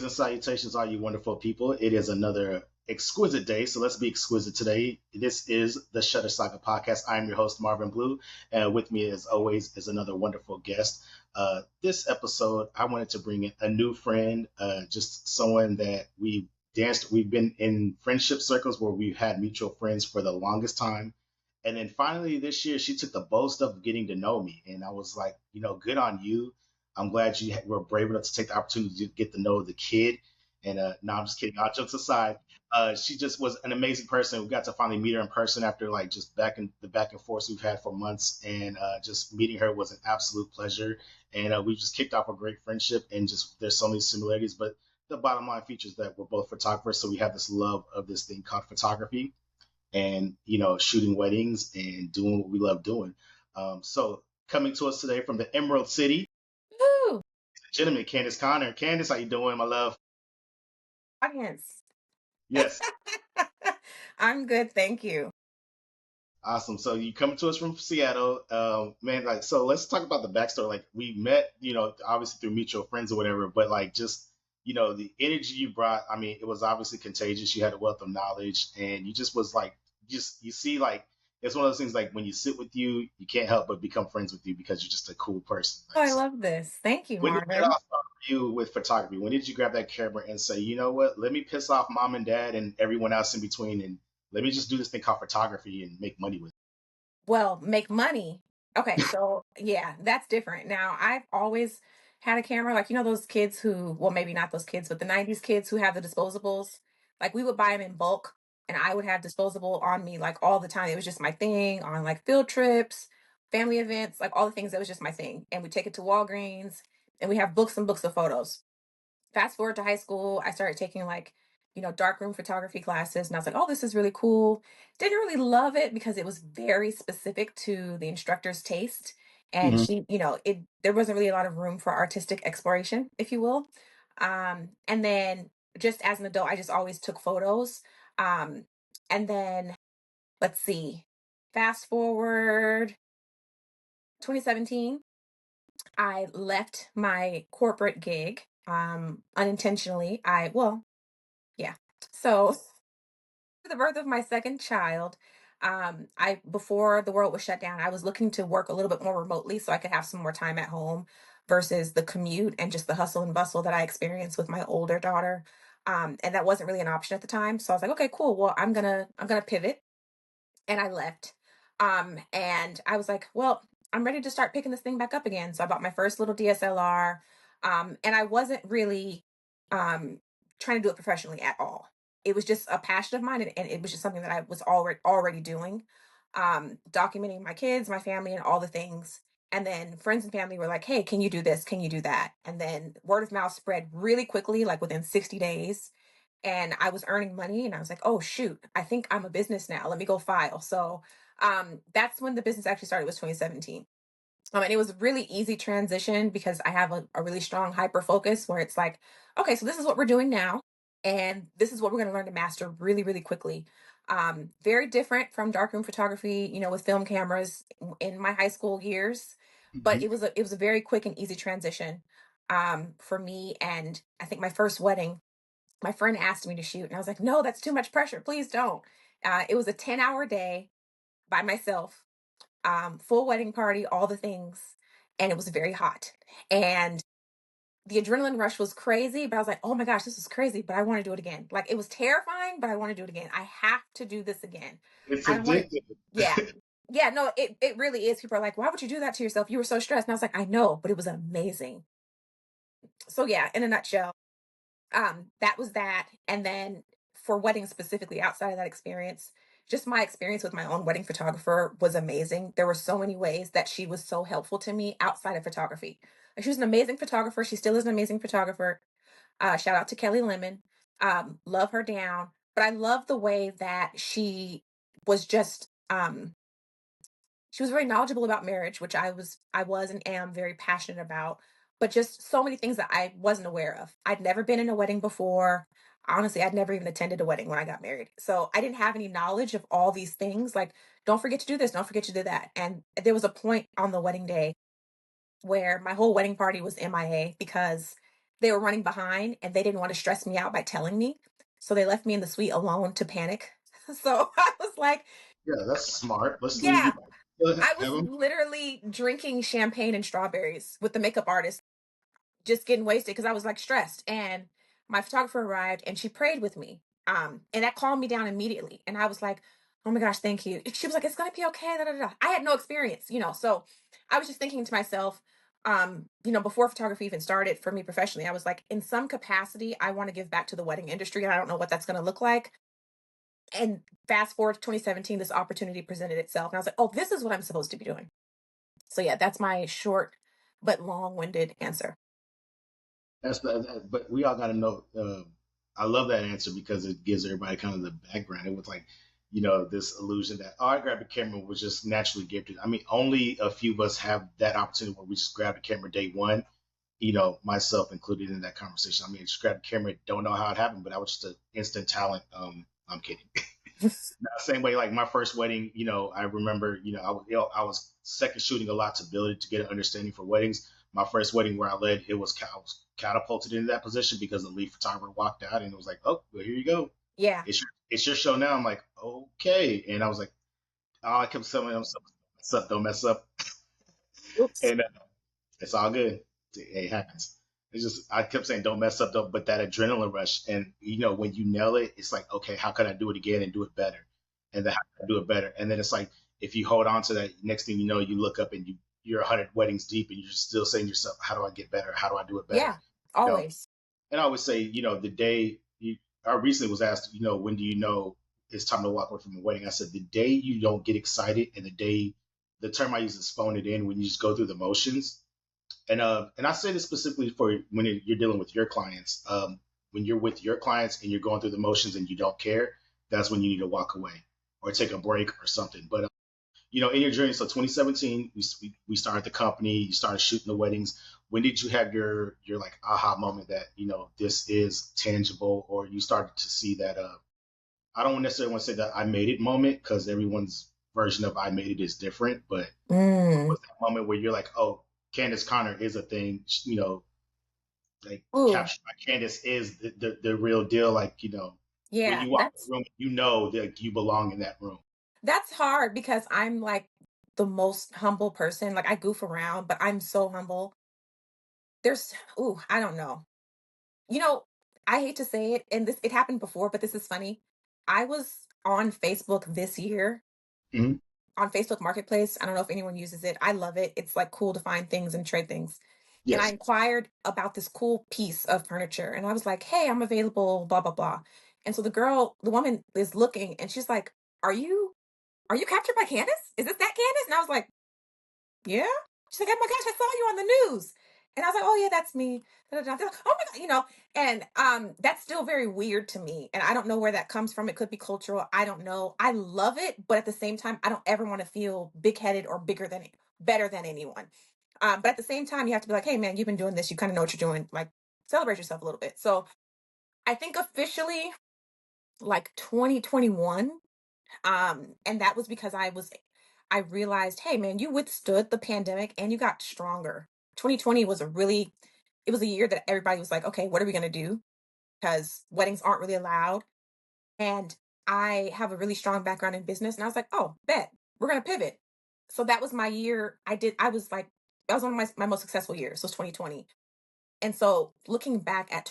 Greetings and salutations, all you wonderful people. It is another exquisite day, so let's be exquisite today. This is the Shutter Saga Podcast. I'm your host, Marvin Blue, and with me, as always, is another wonderful guest. This episode, I wanted to bring in a new friend, just someone that we danced. We've been in friendship circles where we've had mutual friends for the longest time. And then finally this year, she took the bold step of getting to know me. And I was like, good on you. I'm glad you were brave enough to take the opportunity to get to know the kid. And no, I'm just kidding. All jokes aside, she just was an amazing person. We got to finally meet her in person after like just back and forth we've had for months, and just meeting her was an absolute pleasure. And we just kicked off a great friendship, and just there's so many similarities. But the bottom line features that we're both photographers, so we have this love of this thing called photography, and shooting weddings and doing what we love doing. So coming to us today from the Emerald City, Woo! gentleman, Candace Conner. Candace, how you doing, my love? Audience. Yes, I'm good, thank you. awesome. So you come to us from Seattle, man. Like, so let's talk about the backstory. Like, we met, obviously through mutual friends or whatever, but like, just the energy you brought. I mean, it was obviously contagious. You had a wealth of knowledge, and you just was like, just you see, like, it's one of those things. Like when you sit with you, you can't help but become friends with you because you're just a cool person. Oh, Like, I so love this. Thank you, when did it Marvin. all start for you with photography? When did you grab that camera and say, you know what, let me piss off mom and dad and everyone else in between, and let me just do this thing called photography and make money with Well, make money. Okay, so yeah, that's different. Now, I've always had a camera, like those kids who, well, maybe not those kids, but the 90s kids who have the disposables. Like we would buy them in bulk, and I would have disposable on me like all the time. It was just my thing on like field trips, family events, like all the things that was just my thing. And we take it to Walgreens, and we have books and books of photos. Fast forward to high school, I started taking like, darkroom photography classes. And I was like, oh, this is really cool. Didn't really love it because it was very specific to the instructor's taste. And it. she, there wasn't really a lot of room for artistic exploration, if you will. And then just as an adult, I just always took photos. Um, and then let's see, fast forward 2017, I left my corporate gig unintentionally. Yeah. So for the birth of my second child, I before the world was shut down, I was looking to work a little bit more remotely so I could have some more time at home versus the commute and just the hustle and bustle that I experienced with my older daughter. And that wasn't really an option at the time. So I was like, okay, cool. Well, I'm gonna pivot, and I left. And I was like, well, I'm ready to start picking this thing back up again. So I bought my first little DSLR. And I wasn't really um, trying to do it professionally at all. It was just a passion of mine, and it was just something that I was already doing, documenting my kids, my family, and all the things. And then friends and family were like, "Hey, can you do this? Can you do that?" And then word of mouth spread really quickly, like within 60 days, and I was earning money, and I was like, oh shoot, I think I'm a business now. Let me go file. So that's when the business actually started, was 2017. And it was a really easy transition because I have a really strong hyper focus where it's like, okay, so this is what we're doing now. And this is what we're going to learn to master really, really quickly. Very different from darkroom photography, with film cameras in my high school years. But Mhm. it was a very quick and easy transition for me. And I think my first wedding, my friend asked me to shoot, and I was like, no, that's too much pressure, please don't. It was a 10-hour day by myself, full wedding party, all the things, and it was very hot, and the adrenaline rush was crazy, but I was like, oh my gosh, this is crazy, but I want to do it again. Like, it was terrifying, but I want to do it again. I have to do this again. It's I don't want to. addictive. Yeah. Yeah, no, it really is. People are like, why would you do that to yourself? You were so stressed. And I was like, I know, but it was amazing. So yeah, in a nutshell, that was that. And then for weddings specifically, outside of that experience, just my experience with my own wedding photographer was amazing. There were so many ways that she was so helpful to me outside of photography. She was an amazing photographer. She still is an amazing photographer. Shout out to Kelly Lemon. Love her down. But I love the way that was just she was very knowledgeable about marriage, which I was and am very passionate about, but just so many things that I wasn't aware of. I'd never been in a wedding before. Honestly, I'd never even attended a wedding when I got married. So I didn't have any knowledge of all these things. Like, don't forget to do this, don't forget to do that. And there was a point on the wedding day where my whole wedding party was MIA because they were running behind and they didn't want to stress me out by telling me. So they left me in the suite alone to panic. So I was like, Yeah, that's smart. Let's leave you. yeah, I was Have them. literally drinking champagne and strawberries with the makeup artist, just getting wasted because I was like stressed. And my photographer arrived and she prayed with me. And that calmed me down immediately. And I was like, oh my gosh, thank you. She was like, it's gonna be okay. Da, da, da. I had no experience, so I was just thinking to myself, before photography even started for me professionally, I was like, in some capacity, I want to give back to the wedding industry. And I don't know what that's gonna look like. And fast forward to 2017, this opportunity presented itself. And I was like, oh, this is what I'm supposed to be doing. So yeah, that's my short but long-winded answer. But we all got to know. I love that answer because it gives everybody kind of the background. It was like, this illusion that I grabbed a camera was just naturally gifted. I mean, only a few of us have that opportunity where we just grab a camera day one. Myself included in that conversation. I mean, just grab a camera, don't know how it happened, but I was just an instant talent. I'm kidding. Same way, like my first wedding, I remember, I was second shooting a lot to build it to get an understanding for weddings. My first wedding where I led, I was catapulted into that position because the lead photographer walked out and it was like, oh, well, here you go. Yeah. It's your show now. I'm like, okay. And I was like, oh, I kept telling them, don't mess up. Oops. And it's all good. It happens. It's just I kept saying don't mess up, though, but that adrenaline rush, and when you nail it, it's like okay, how can I do it again and do it better, and then how can I do it better, and then it's like if you hold on to that, next thing you know, you look up and you're 100 weddings deep, and you're still saying to yourself, how do I get better? How do I do it better? Yeah. You know, Always. and I always say, the day I recently was asked, when do you know it's time to walk away from a wedding? I said the day you don't get excited, and the term I use is phone it in when you just go through the motions and I say this specifically for when you're dealing with your clients. When you're with your clients and you're going through the motions and you don't care, that's when you need to walk away or take a break or something. But in your journey, so 2017, we started the company. You started shooting the weddings. When did you have your like aha moment that this is tangible, or you started to see that? I don't necessarily want to say that I made it moment because everyone's version of I made it is different, but Mm. was that moment where you're like, oh, Candace Conner is a thing, like Ooh. captured by Candace is the real deal. Like, when Yeah. you walk in That's the room, that you belong in that room. that's hard because I'm like the most humble person. Like I goof around, but I'm so humble. I don't know. You know, I hate to say it, and it happened before, but this is funny. I was on Facebook this year, Hmm. on Facebook Marketplace. I don't know if anyone uses it. I love it. It's like cool to find things and trade things. And I Yes. inquired about this cool piece of furniture. And I was like, hey, I'm available, blah, blah, blah. And so the woman is looking and she's like, Are you captured by Candace? Is this that Candace? And I was like, yeah. She's like, oh my gosh, I saw you on the news. And I was like, oh yeah, that's me. Da, da, da, da. Oh my god, and that's still very weird to me. And I don't know where that comes from. It could be cultural. I don't know. I love it, but at the same time, I don't ever want to feel big headed or better than anyone. But at the same time, you have to be like, hey man, you've been doing this, you kind of know what you're doing. Like celebrate yourself a little bit. So I think officially like 2021. And that was because I realized, hey man, you withstood the pandemic and you got stronger. 2020 it was a year that everybody was like, okay, what are we gonna do? Because weddings aren't really allowed. And I have a really strong background in business. And I was like, oh, bet, we're gonna pivot. So that was my year. I was like, that was one of my most successful years. So it was 2020. And so looking back at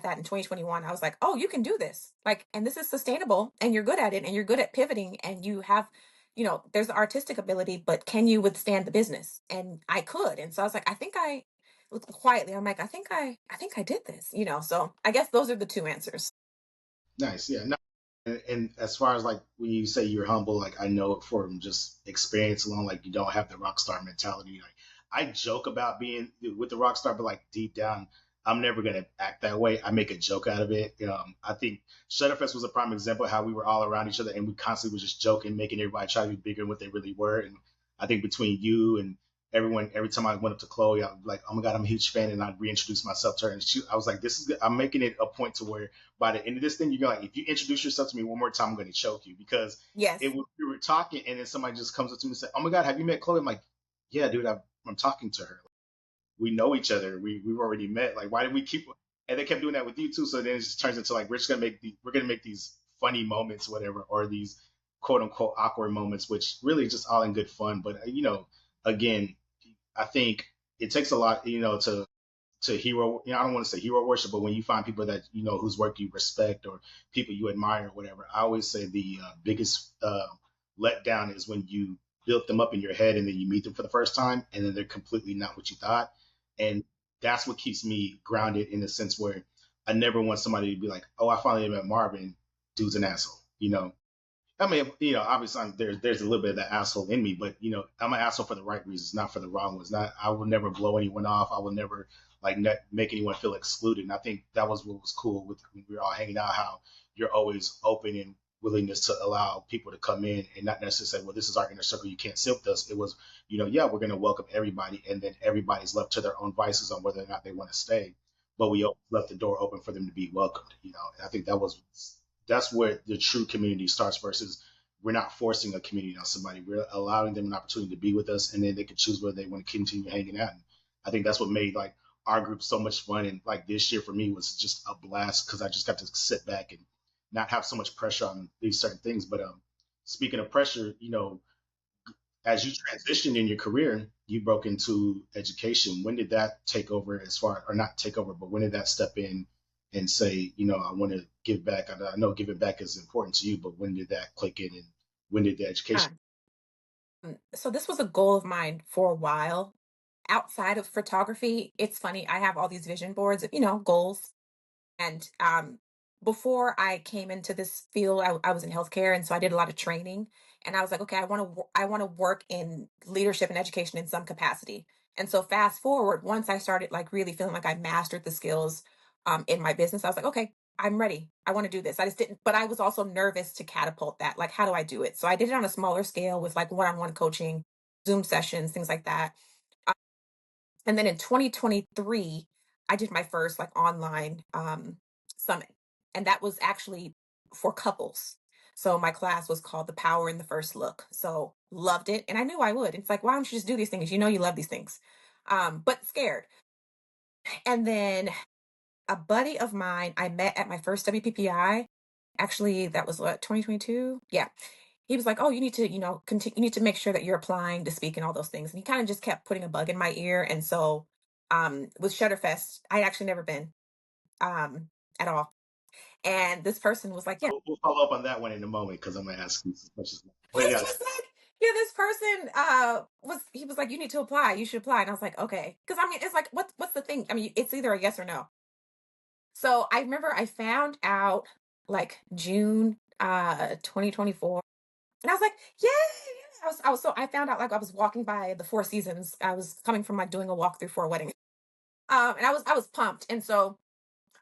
that in 2021, I was like, "Oh, you can do this. Like, and this is sustainable and you're good at it and you're good at pivoting and you have, there's the artistic ability, but can you withstand the business?" And I could. And so I was like, I think I looked quietly. I'm like, I think I did this, So I guess those are the two answers. Nice. Yeah. No, and as far as like when you say you're humble, like I know it from just experience alone, like you don't have the rock star mentality. Like I joke about being with the rock star, but like deep down, I'm never gonna act that way. I make a joke out of it. I think Shutterfest was a prime example of how we were all around each other and we constantly was just joking, making everybody try to be bigger than what they really were. And I think between you and everyone, every time I went up to Chloe, I was like, "Oh my God, I'm a huge fan," and I'd reintroduce myself to her. And I was like, "This is good. I'm making it a point to where by the end of this thing, you're like, if you introduce yourself to me one more time, I'm going to choke you because Yes. we were talking and then somebody just comes up to me and said, "Oh my God, have you met Chloe?" I'm like, "Yeah, dude, I'm talking to her." we know each other. We've already met. Like, why did we keep? And they kept doing that with you too. So then it just turns into like we're gonna make these funny moments, whatever, or these quote unquote awkward moments, which really just all in good fun. But again, I think it takes a lot, to hero. I don't want to say hero worship, but when you find people that whose work you respect or people you admire or whatever, I always say the biggest letdown is when you built them up in your head and then you meet them for the first time and then they're completely not what you thought. And that's what keeps me grounded in the sense where I never want somebody to be like, oh, I finally met Marvin, dude's an asshole. I mean, obviously there's a little bit of that asshole in me, but I'm an asshole for the right reasons, not for the wrong ones. Not I will never blow anyone off. I will never like make anyone feel excluded. And I think that was what was cool with when we were all hanging out. How you're always open and willingness to allow people to come in and not necessarily say, well, this is our inner circle. You can't sit with us. It was, yeah, we're going to welcome everybody, and then everybody's left to their own vices on whether or not they want to stay. But we left the door open for them to be welcomed. And I think that's where the true community starts versus we're not forcing a community on somebody. We're allowing them an opportunity to be with us, and then they can choose whether they want to continue hanging out. And I think that's what made like our group so much fun. And like this year for me was just a blast because I just got to sit back and not have so much pressure on these certain things. But speaking of pressure, as you transitioned in your career, you broke into education. When did that take over or not take over, but when did that step in and say, I want to give back? I know giving back is important to you, but when did that click in and when did the education? Yeah. So this was a goal of mine for a while. Outside of photography, it's funny. I have all these vision boards of, goals. And before I came into this field, I was in healthcare, and so I did a lot of training. And I was like, okay, I want to work in leadership and education in some capacity. And so fast forward, once I started like really feeling like I mastered the skills in my business, I was like, okay, I'm ready. I want to do this. I just didn't, but I was also nervous to catapult that. Like, how do I do it? So I did it on a smaller scale with like one-on-one coaching, Zoom sessions, things like that. And then in 2023, I did my first like online summit. And that was actually for couples. So my class was called The Power in the First Look. So loved it. And I knew I would. It's like, why don't you just do these things? You know you love these things. But scared. And then a buddy of mine I met at my first WPPI. Actually, that was what, 2022? Yeah. He was like, "Oh, you need to, continue. You need to make sure that you're applying to speak and all those things." And he kind of just kept putting a bug in my ear. And so, with Shutterfest, I actually never been um, at all. And this person was like, "Yeah." We'll follow up on that one in a moment because I'm gonna ask you some questions. But It's yes, just like, yeah, this person was like, "You need to apply. You should apply." And I was like, "Okay," because I mean, it's like, what's the thing? I mean, it's either a yes or no. So I remember I found out like June 2024. And I was like, "Yay!" So I found out like I was walking by the Four Seasons. I was coming from like doing a walkthrough for a wedding. And I was pumped. And so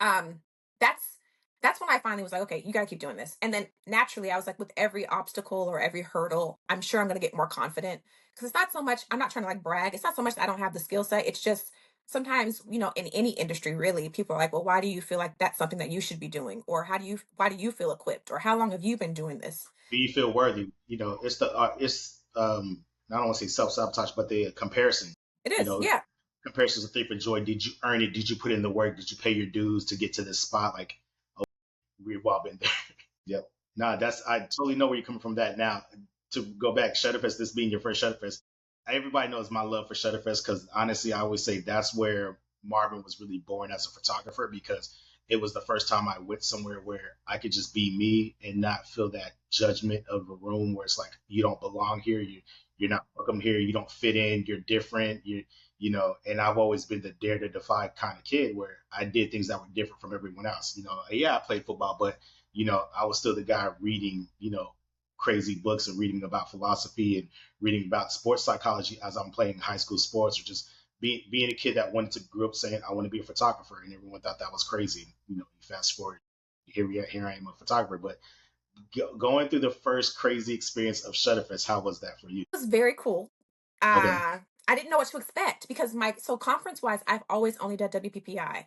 um that's that's when I finally was like, okay, you gotta keep doing this. And then naturally I was like, with every obstacle or every hurdle, I'm sure I'm gonna get more confident. Because it's not so much, I'm not trying to like brag. It's not so much that I don't have the skill set. It's just sometimes, in any industry really, people are like, well, why do you feel like that's something that you should be doing? Or why do you feel equipped? Or how long have you been doing this? do you feel worthy? It's I don't want to say self sabotage, but the comparison. It You is, know, yeah. Comparison is a thief for joy. Did you earn it? Did you put in the work? Did you pay your dues to get to this spot? Like, oh, we've all been there. Yep. Nah, I totally know where you're coming from. That now to go back, Shutterfest. This being your first Shutterfest, everybody knows my love for Shutterfest because honestly, I always say that's where Marvin was really born as a photographer because it was the first time I went somewhere where I could just be me and not feel that judgment of a room where it's like you don't belong here, you're not welcome here, you don't fit in, you're different, and I've always been the dare to defy kind of kid where I did things that were different from everyone else. Yeah, I played football, but I was still the guy reading, crazy books and reading about philosophy and reading about sports psychology as I'm playing high school sports or just being a kid that wanted to grow up saying I want to be a photographer and everyone thought that was crazy. You fast forward, here I am a photographer. But going through the first crazy experience of Shutterfest, how was that for you? Was very cool. Okay. I didn't know what to expect because conference wise, I've always only done WPPI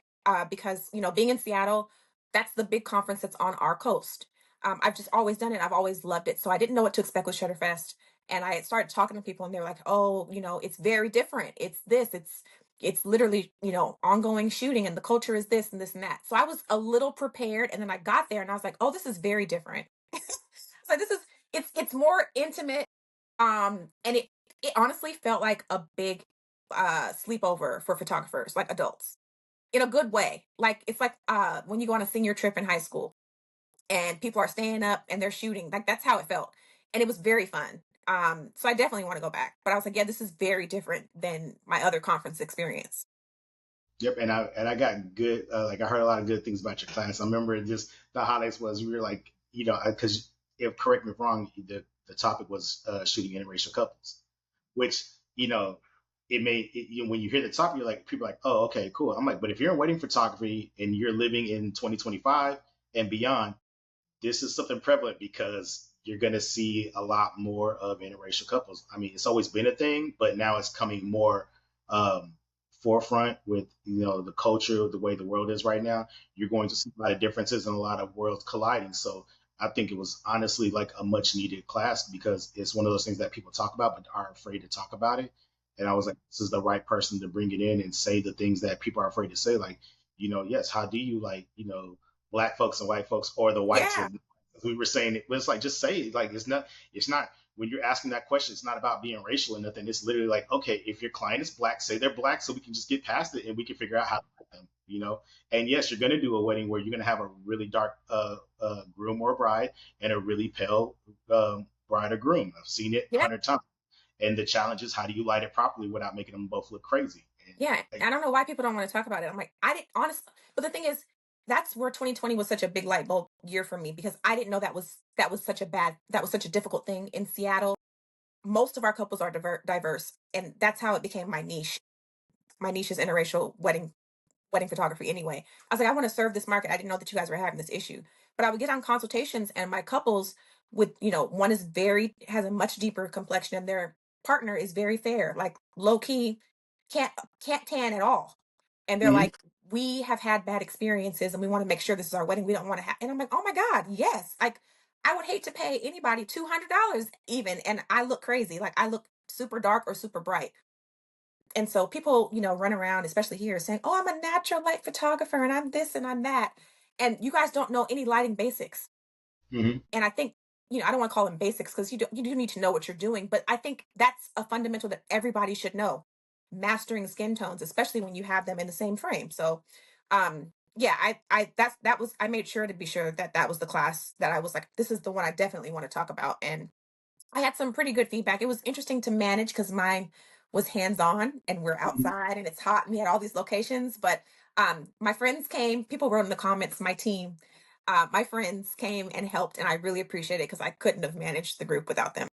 because being in Seattle, that's the big conference that's on our coast. I've just always done it. I've always loved it, so I didn't know what to expect with Shutterfest. And I had started talking to people, and they were like, "Oh, it's very different. It's this. it's literally, ongoing shooting and the culture is this and this and that. So I was a little prepared and then I got there and I was like, oh, this is very different. So this is it's more intimate. And it honestly felt like a big sleepover for photographers, like adults. In a good way. Like it's like when you go on a senior trip in high school and people are staying up and they're shooting. Like that's how it felt. And it was very fun. So I definitely want to go back. But I was like, yeah, this is very different than my other conference experience. Yep, and I got good. Like I heard a lot of good things about your class. I remember just the highlights was we were like, because if correct me if wrong, the topic was shooting interracial couples, which you know it made when you hear the topic, you're like people are like, oh, okay, cool. I'm like, but if you're in wedding photography and you're living in 2025 and beyond, this is something prevalent because you're going to see a lot more of interracial couples. I mean, it's always been a thing, but now it's coming more um, forefront with the culture, the way the world is right now. You're going to see a lot of differences and a lot of worlds colliding. So I think it was honestly like a much needed class because it's one of those things that people talk about but are afraid to talk about it. And I was like, this is the right person to bring it in and say the things that people are afraid to say. Like, yes, how do you like, black folks and white folks or the whites Yeah. and we were saying it was like just say it. Like it's not when you're asking that question, it's not about being racial or nothing. It's literally like, okay, if your client is black, say they're black so we can just get past it and we can figure out how to like them. And yes, you're gonna do a wedding where you're gonna have a really dark groom or bride and a really pale bride or groom. I've seen it Yeah. 100 times. And the challenge is how do you light it properly without making them both look crazy? And Yeah. like, I don't know why people don't want to talk about it. I'm like, I didn't honestly, but the thing is, that's where 2020 was such a big light bulb year for me because I didn't know that was such a difficult thing in Seattle. Most of our couples are diverse, and that's how it became my niche. My niche is interracial wedding photography anyway. I was like, I want to serve this market. I didn't know that you guys were having this issue. But I would get on consultations and my couples with, one is very has a much deeper complexion and their partner is very fair, like low key, can't can't tan at all. And they're mhm. like, we have had bad experiences and we want to make sure this is our wedding. We don't want to have and I'm like, oh my God, yes. Like I would hate to pay anybody $200 even. And I look crazy. Like I look super dark or super bright. And so people, run around, especially here, saying, "Oh, I'm a natural light photographer and I'm this and I'm that." And you guys don't know any lighting basics. Mhm. And I think, I don't want to call them basics because you do need to know what you're doing, but I think that's a fundamental that everybody should know. Mastering skin tones, especially when you have them in the same frame. So, yeah, I made sure to be sure that that was the class that I was like, this is the one I definitely want to talk about. And I had some pretty good feedback. It was interesting to manage because mine was hands-on and we're Mhm. outside and it's hot and we had all these locations. But my friends came, people wrote in the comments, my friends came and helped, and I really appreciate it because I couldn't have managed the group without them.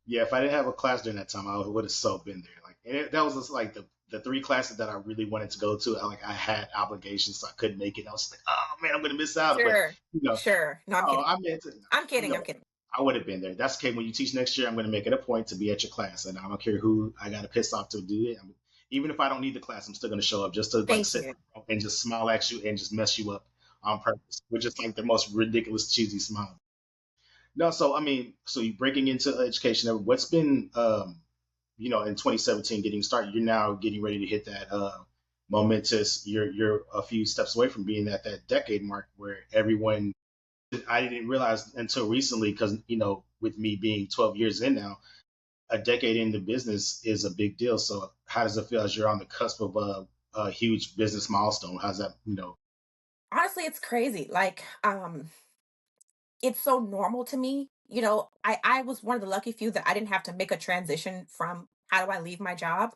Yeah, if I didn't have a class during that time, I would have so been there. Like, and that was just like the three classes that I really wanted to go to. I had obligations, so I couldn't make it. I was like, oh man, I'm gonna miss out. But Sure. you know, Sure. No, I'm oh, kidding. I meant to. I'm You kidding. I'm know, kidding. I would have been there. That's okay. When you teach next year, I'm gonna make it a point to be at your class, and I don't care who I got to piss off to do it. Even if I don't need the class, I'm still gonna show up just to like Thank sit you. and just smile at you and just mess you up on purpose, which is like the most ridiculous cheesy smile. No, so I mean, so you breaking into education. What's been, in 2017 getting started? You're now getting ready to hit that momentous. You're a few steps away from being at that decade mark where everyone. I didn't realize until recently because with me being 12 years in now, a decade in the business is a big deal. So how does it feel as you're on the cusp of a huge business milestone? How's that? Honestly, it's crazy. Like, it's so normal to me. I was one of the lucky few that I didn't have to make a transition from how do I leave my job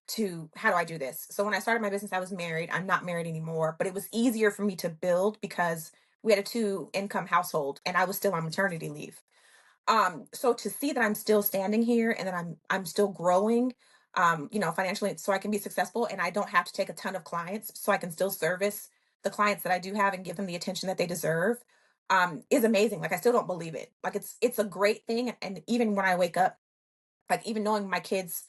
to how do I do this. So when I started my business, I was married. I'm not married anymore, but it was easier for me to build because we had a two income household and I was still on maternity leave. So to see that I'm still standing here and that I'm still growing, financially so I can be successful and I don't have to take a ton of clients so I can still service the clients that I do have and give them the attention that they deserve, is amazing. Like I still don't believe it. Like it's a great thing. And even when I wake up, like even knowing my kids,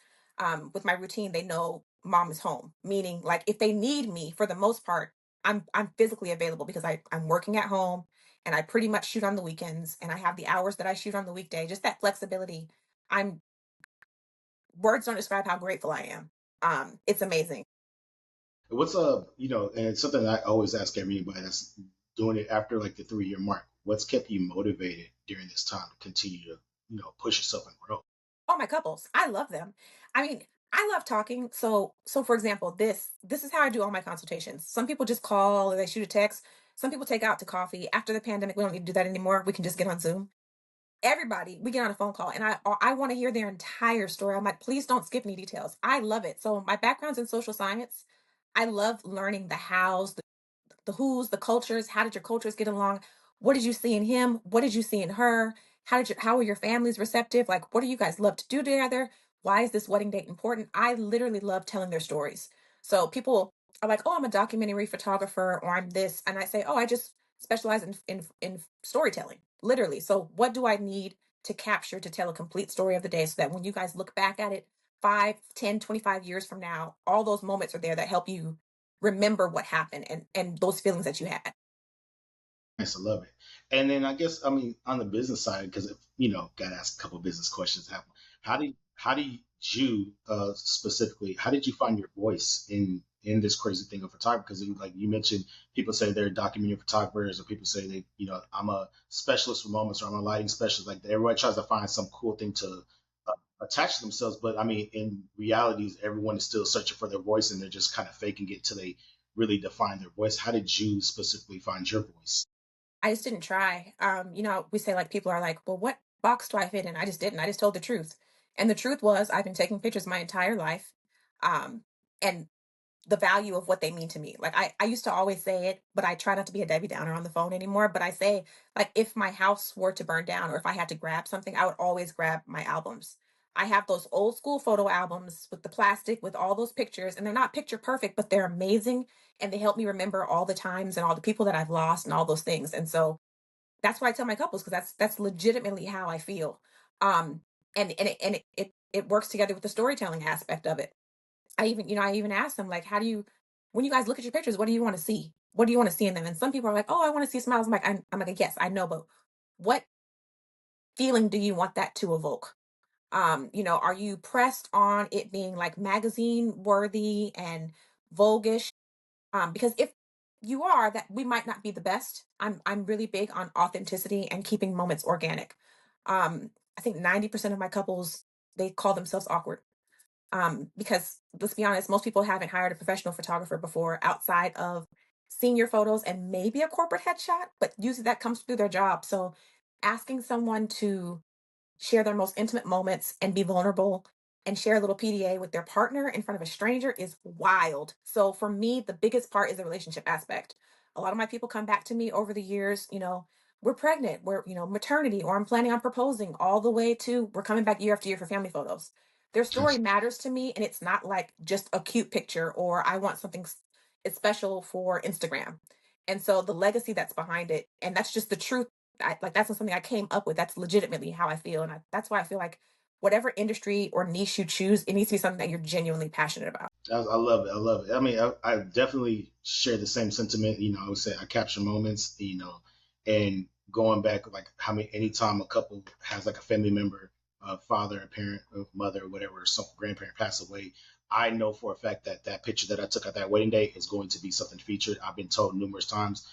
with my routine, they know mom is home. Meaning like if they need me for the most part, I'm physically available because I'm working at home and I pretty much shoot on the weekends and I have the hours that I shoot on the weekday. Just that flexibility. I'm Words don't describe how grateful I am. It's amazing. What's and it's something I always ask everybody that's doing it after like the 3 year mark. What's kept you motivated during this time to continue to, push yourself and grow? Oh, my couples. I love them. I mean, I love talking. So for example, this is how I do all my consultations. Some people just call or they shoot a text. Some people take out to coffee. After the pandemic, we don't need to do that anymore. We can just get on Zoom. Everybody, we get on a phone call and I want to hear their entire story. I'm like, please don't skip any details. I love it. So my background's in social science. I love learning the hows, the who's, the cultures. How did your cultures get along? What did you see in him? What did you see in her? How are your families receptive? Like, what do you guys love to do together? Why is this wedding date important? I literally love telling their stories. So people are like, oh, I'm a documentary photographer, or I'm this, and I say, oh, I just specialize in storytelling, literally. So what do I need to capture to tell a complete story of the day so that when you guys look back at it 5, 10, 25 years from now, all those moments are there that help you remember what happened and those feelings that you had. Nice, I love it. And then I guess on the business side, because if got to ask a couple of business questions. How do you specifically? How did you find your voice in this crazy thing of photography? Because like you mentioned, people say they're documentary photographers, or people say they, I'm a specialist for moments, or I'm a lighting specialist. Like everybody tries to find some cool thing to uh, attach to themselves, but I mean, in realities, everyone is still searching for their voice, and they're just kind of faking it till they really define their voice. How did you specifically find your voice? I just didn't try. We say like people are like, well, what box do I fit in? I just didn't. I just told the truth. And the truth was I've been taking pictures my entire life. Um, and the value of what they mean to me. Like I used to always say it, but I try not to be a Debbie Downer on the phone anymore. But I say, like, if my house were to burn down or if I had to grab something, I would always grab my albums. I have those old school photo albums with the plastic with all those pictures, and they're not picture perfect, but they're amazing. And they help me remember all the times and all the people that I've lost and all those things. And so that's why I tell my couples because that's legitimately how I feel. Um, and it works together with the storytelling aspect of it. I even asked them like, how do you, when you guys look at your pictures, what do you want to see? What do you want to see in them? And some people are like, oh, I want to see smiles. I'm like, yes, I know, but what feeling do you want that to evoke? Are you pressed on it being like magazine worthy and voguish? Because if you are, that we might not be the best. I'm really big on authenticity and keeping moments organic. I think 90% of my couples, they call themselves awkward, because let's be honest, most people haven't hired a professional photographer before outside of senior photos and maybe a corporate headshot, but usually that comes through their job. So asking someone to share their most intimate moments and be vulnerable and share a little PDA with their partner in front of a stranger is wild. So for me, the biggest part is the relationship aspect. A lot of my people come back to me over the years, we're pregnant, we're, maternity, or I'm planning on proposing, all the way to we're coming back year after year for family photos. Their story matters to me, and it's not like just a cute picture or I want something it's special for Instagram. And so the legacy that's behind it, and that's just the truth. That's not something I came up with. That's legitimately how I feel, and that's why I feel like whatever industry or niche you choose, it needs to be something that you're genuinely passionate about. I love it. I love it. I mean, I definitely share the same sentiment. I would say I capture moments, and going back, like how many, anytime a couple has like a family member, a father, a parent, a mother, whatever, some grandparent pass away, I know for a fact that that picture that I took at that wedding day is going to be something featured. I've been told numerous times,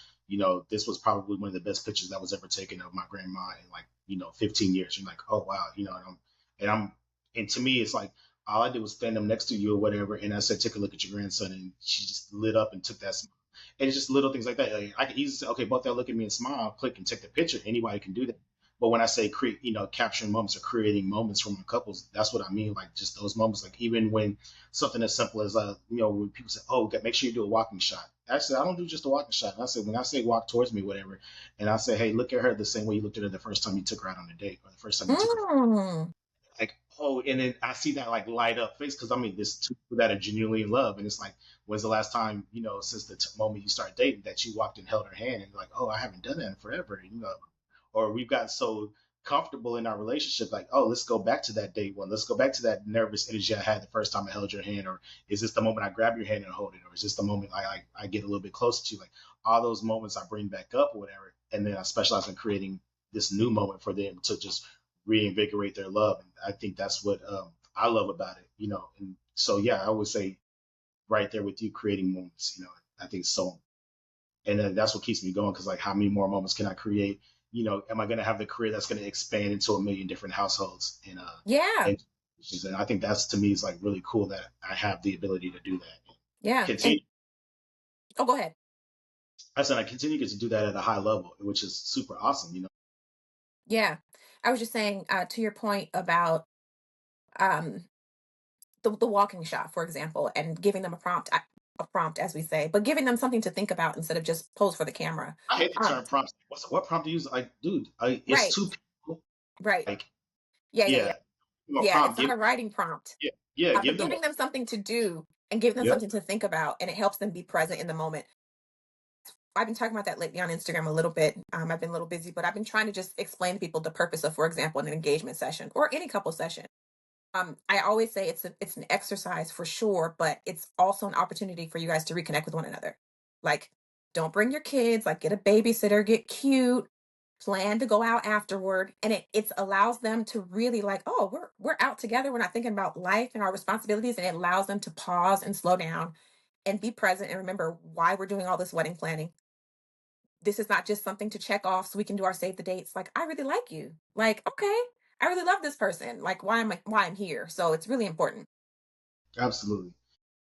this was probably one of the best pictures that was ever taken of my grandma in like, 15 years. You're like, oh wow, and I'm, and to me, it's like, all I did was stand up next to you or whatever, and I said, "Take a look at your grandson," and she just lit up and took that smile. And it's just little things like that. Like, I can easily say, "Okay, both y'all look at me and smile, click and take the picture." Anybody can do that. But when I say create, capturing moments or creating moments from the couples, that's what I mean. Like just those moments. Like even when something as simple as when people say, "Oh, make sure you do a walking shot." Actually, I don't do just a walking shot. I say when I say walk towards me, whatever, and I say, "Hey, look at her the same way you looked at her the first time you took her out on a date, or the first time you took her Mm. like, oh, and then I see that like light up face because I mean, there's two people that are genuinely in love, and it's like, when's the last time since the moment you start dating that you walked and held her hand and like, oh, I haven't done that in forever, or we've gotten so comfortable in our relationship, like, oh, let's go back to that day one, let's go back to that nervous energy I had the first time I held your hand, or is this the moment I grab your hand and hold it, or is this the moment I get a little bit closer to you, like all those moments I bring back up or whatever, and then I specialize in creating this new moment for them to just reinvigorate their love. And I think that's what I love about it, And so, yeah, I would say right there with you creating moments. I think so, and that's what keeps me going because like how many more moments can I create? Am I going to have the career that's going to expand into a million different households Yeah. and and I think that's to me is like really cool that I have the ability to do that. Yeah. Continue. And oh, go ahead. I said I continue to do that at a high level, which is super awesome. Yeah. I was just saying to your point about um, the walking shot, for example, and giving them a prompt, as we say, but giving them something to think about instead of just pose for the camera. I hate the Um, term prompts. What prompt to use? Like, dude, it's right. two people. Right. Like, Yeah. Yeah. Yeah. yeah, a Yeah. It's prompt. not a writing prompt, Yeah, yeah, but give them a, giving them something to do and giving them yep. something to think about, and it helps them be present in the moment. I've been talking about that lately on Instagram a little bit. I've been a little busy, but I've been trying to just explain to people the purpose of, for example, an engagement session or any couple session. I always say it's an exercise for sure, but it's also an opportunity for you guys to reconnect with one another. Like, don't bring your kids, like get a babysitter, get cute, plan to go out afterward. And it allows them to really like, oh, we're out together. We're not thinking about life and our responsibilities. And it allows them to pause and slow down and be present and remember why we're doing all this wedding planning. This is not just something to check off so we can do our save the dates. Like, I really like you. Like, okay, I really love this person. Like, why I'm here. So it's really important. Absolutely.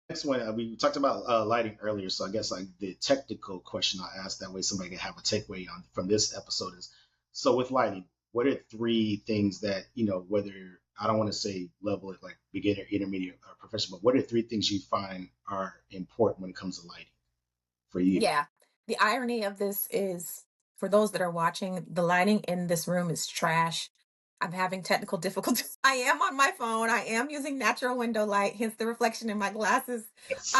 Next one, we talked about lighting earlier, so I guess like the technical question I asked that way somebody can have a takeaway on from this episode is, so with lighting, what are three things that whether I don't want to say level it like beginner, intermediate, or professional, but what are three things you find are important when it comes to lighting for you? Yeah. The irony of this is for those that are watching, the lighting in this room is trash. I'm having technical difficulties. I am on my phone. I am using natural window light, hence the reflection in my glasses. Yes.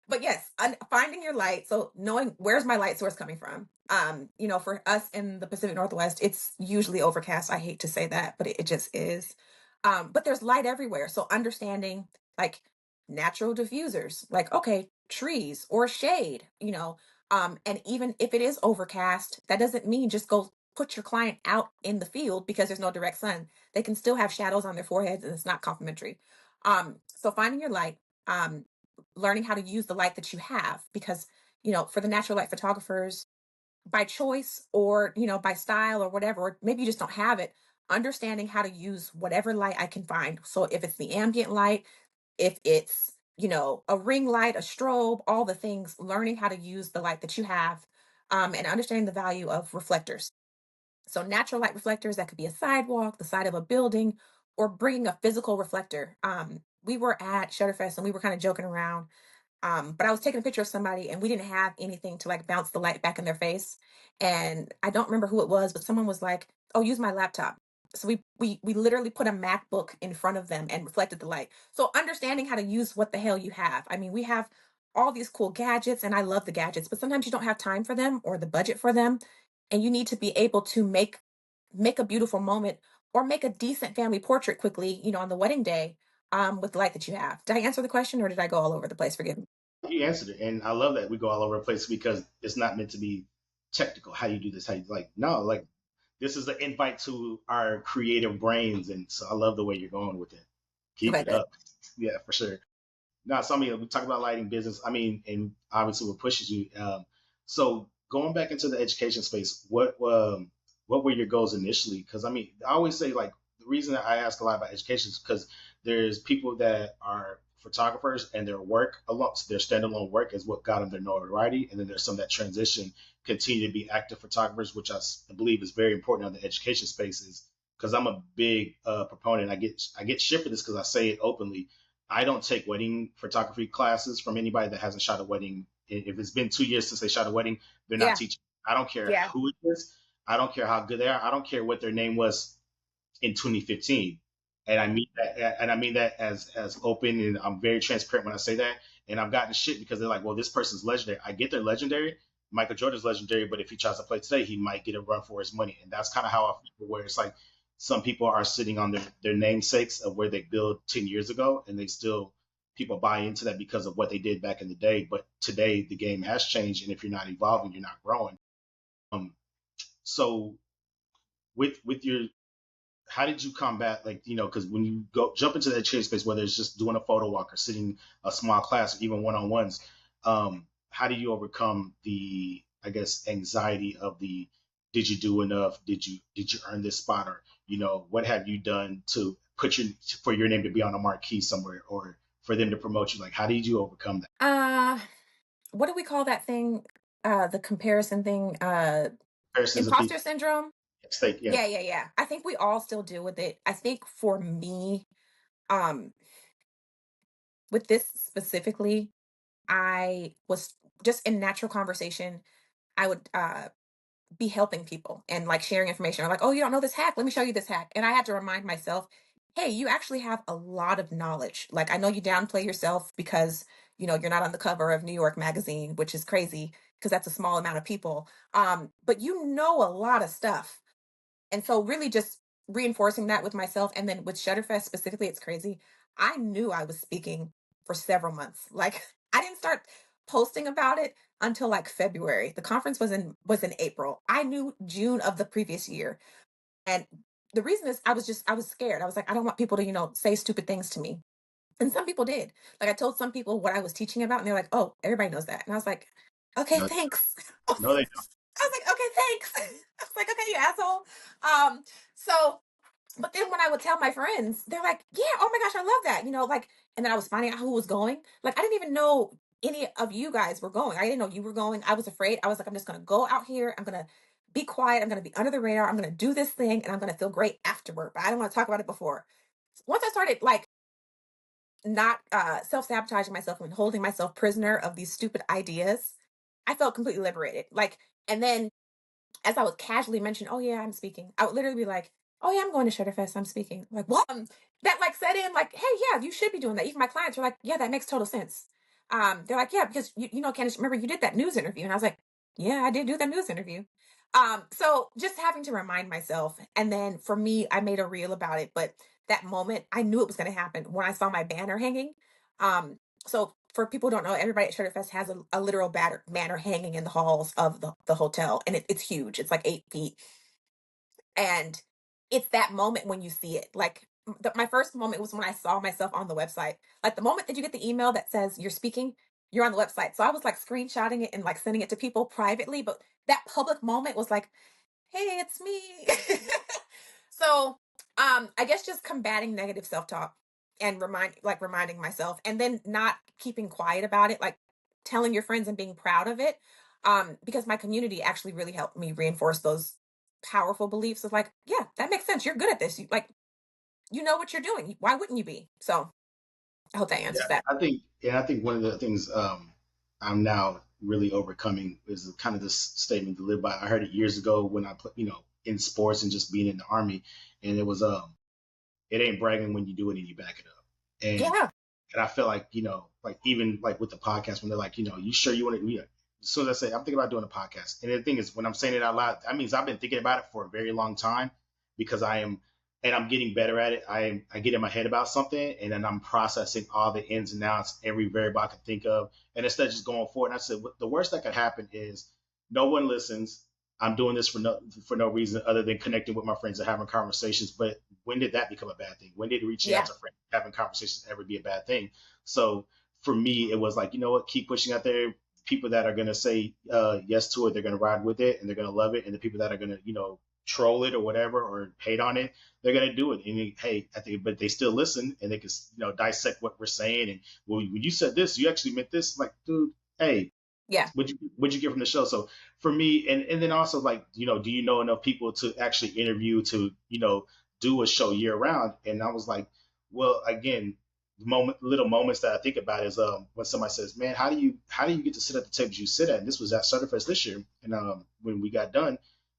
But yes, finding your light. So knowing where's my light source coming from. For us in the Pacific Northwest, it's usually overcast. I hate to say that, but it just is. But there's light everywhere. So understanding like natural diffusers, like okay, trees or shade, and even if it is overcast, that doesn't mean just go put your client out in the field because there's no direct sun. They can still have shadows on their foreheads and it's not complimentary. So finding your light, um, learning how to use the light that you have, because for the natural light photographers, by choice or by style or whatever, or maybe you just don't have it, understanding how to use whatever light I can find. So if it's the ambient light, if it's a ring light, a strobe, all the things, learning how to use the light that you have, and understanding the value of reflectors. So natural light reflectors, that could be a sidewalk, the side of a building, or bringing a physical reflector. We were at Shutterfest and we were kind of joking around, but I was taking a picture of somebody and we didn't have anything to like bounce the light back in their face. And I don't remember who it was, but someone was like, "Oh, use my laptop." So we literally put a MacBook in front of them and reflected the light. So understanding how to use what the hell you have. I mean, we have all these cool gadgets and I love the gadgets, but sometimes you don't have time for them or the budget for them. And you need to be able to make a beautiful moment or make a decent family portrait quickly, on the wedding day, with the light that you have. Did I answer the question or did I go all over the place? Forgive me. You answered it, and I love that we go all over the place because it's not meant to be technical. How you do this? How you like? No, like this is an invite to our creative brains, and so I love the way you're going with it. Keep Okay, it good. up. Yeah, for sure. Now, so I mean, we talk about lighting business. I mean, and obviously what pushes you. So going back into the education space, what were your goals initially? Because I mean, I always say like the reason that I ask a lot about education is because there's people that are photographers and their work alone, their standalone work is what got them their notoriety, and then there's some that transition, continue to be active photographers, which believe is very important on the education spaces. Because I'm a big proponent. I get shit for this because I say it openly. I don't take wedding photography classes from anybody that hasn't shot a wedding. If it's been 2 years since they shot a wedding, they're not Yeah, teaching. I don't care yeah, who it is. I don't care how good they are. I don't care what their name was in 2015. And I mean that as open, and I'm very transparent when I say that. And I've gotten shit because they're like, well, this person's legendary. I get they're legendary. Michael Jordan's legendary, but if he tries to play today, he might get a run for his money. And that's kind of how I feel, where it's like some people are sitting on their namesakes of where they built 10 years ago, and they still people buy into that because of what they did back in the day. But today the game has changed, and if you're not evolving, you're not growing. Um, so with your how did you combat, like, because when you go jump into that change space, whether it's just doing a photo walk or sitting a small class or even one-on-ones, how do you overcome the, I guess, anxiety of the, did you do enough, did you earn this spot, or what have you done to put your, for your name to be on a marquee somewhere, or for them to promote you? Like, how did you overcome that? Uh, what do we call that thing? The comparison thing, Comparisons of imposter people. syndrome. Stake, yeah. Yeah, yeah, yeah. I think we all still deal with it. I think for me, um, with this specifically, I was just in natural conversation. I would be helping people and like sharing information. Or like, oh, you don't know this hack? Let me show you this hack. And I had to remind myself, hey, you actually have a lot of knowledge. Like, I know you downplay yourself because you're not on the cover of New York Magazine, which is crazy because that's a small amount of people. But you know a lot of stuff. And so really just reinforcing that with myself. And then with Shutterfest specifically, it's crazy. I knew I was speaking for several months. Like I didn't start posting about it until like February. The conference was in April. I knew June of the previous year. And the reason is I was scared. I was like, I don't want people to, say stupid things to me. And some people did. Like I told some people what I was teaching about, and they're like, oh, everybody knows that. And I was like, okay, No, thanks. no, they I was like, okay, thanks. I was like, okay, you asshole. Um, so, but then when I would tell my friends, they're like, yeah, oh my gosh, I love that. Like, and then I was finding out who was going. Like, I didn't even know any of you guys were going. I didn't know you were going. I was afraid. I was like, I'm just going to go out here. I'm going to be quiet. I'm going to be under the radar. I'm going to do this thing and I'm going to feel great afterward. But I don't want to talk about it before. Once I started like not self-sabotaging myself and holding myself prisoner of these stupid ideas, I felt completely liberated. Like, and then as I would casually mention, oh yeah, I'm speaking, I would literally be like, oh yeah, I'm going to Shutterfest, I'm speaking. Like, what? That like set in like, hey, yeah, you should be doing that. Even my clients were like, yeah, that makes total sense. They're like, yeah, because Candace, remember you did that news interview. And I was like, yeah, I did do that news interview. So just having to remind myself. And then for me, I made a reel about it, but that moment I knew it was going to happen when I saw my banner hanging. So for people who don't know, everybody at Shutterfest has a literal banner hanging in the halls of the hotel, and it's huge. It's like 8 feet, and it's that moment when you see it. Like my first moment was when I saw myself on the website. Like the moment that you get the email that says you're speaking, you're on the website. So I was like screenshotting it and like sending it to people privately, but that public moment was like, hey, it's me. So, I guess just combating negative self-talk and reminding myself and then not keeping quiet about it, like telling your friends and being proud of it. Because my community actually really helped me reinforce those powerful beliefs of like, yeah, that makes sense. You're good at this. You know what you're doing. Why wouldn't you be? So I hope that Yeah, answers that. I think one of the things I'm now really overcoming is kind of this statement to live by. I heard it years ago when I put, in sports and just being in the army, and it was it ain't bragging when you do it and you back it up. Yeah. And I feel like, like even like with the podcast when they're like, you sure you want to, as soon as I say I'm thinking about doing a podcast, and the thing is when I'm saying it out loud, that means I've been thinking about it for a very long time, because I'm getting better at it. I get in my head about something, and then I'm processing all the ins and outs, every variable I can think of, and instead of just going forward. And I said, the worst that could happen is no one listens. I'm doing this for no reason other than connecting with my friends and having conversations. But when did that become a bad thing? When did reaching out Yeah. to friends, having conversations ever be a bad thing? So for me, it was like, you know what, keep pushing out there. People that are gonna say yes to it, they're gonna ride with it and they're gonna love it. And the people that are gonna, troll it or whatever or hate on it, they're gonna do it. And hey, I think, but they still listen and they can, dissect what we're saying. And well, when you said this, you actually meant this. Like, dude, hey, Yeah. what'd you get from the show? So for me, and then also like, do you know enough people to actually interview to, do a show year round? And I was like, well, again, little moments that I think about is when somebody says, man, how do you get to sit at the tables you sit at? And this was at Sutterfest this year, and when we got done,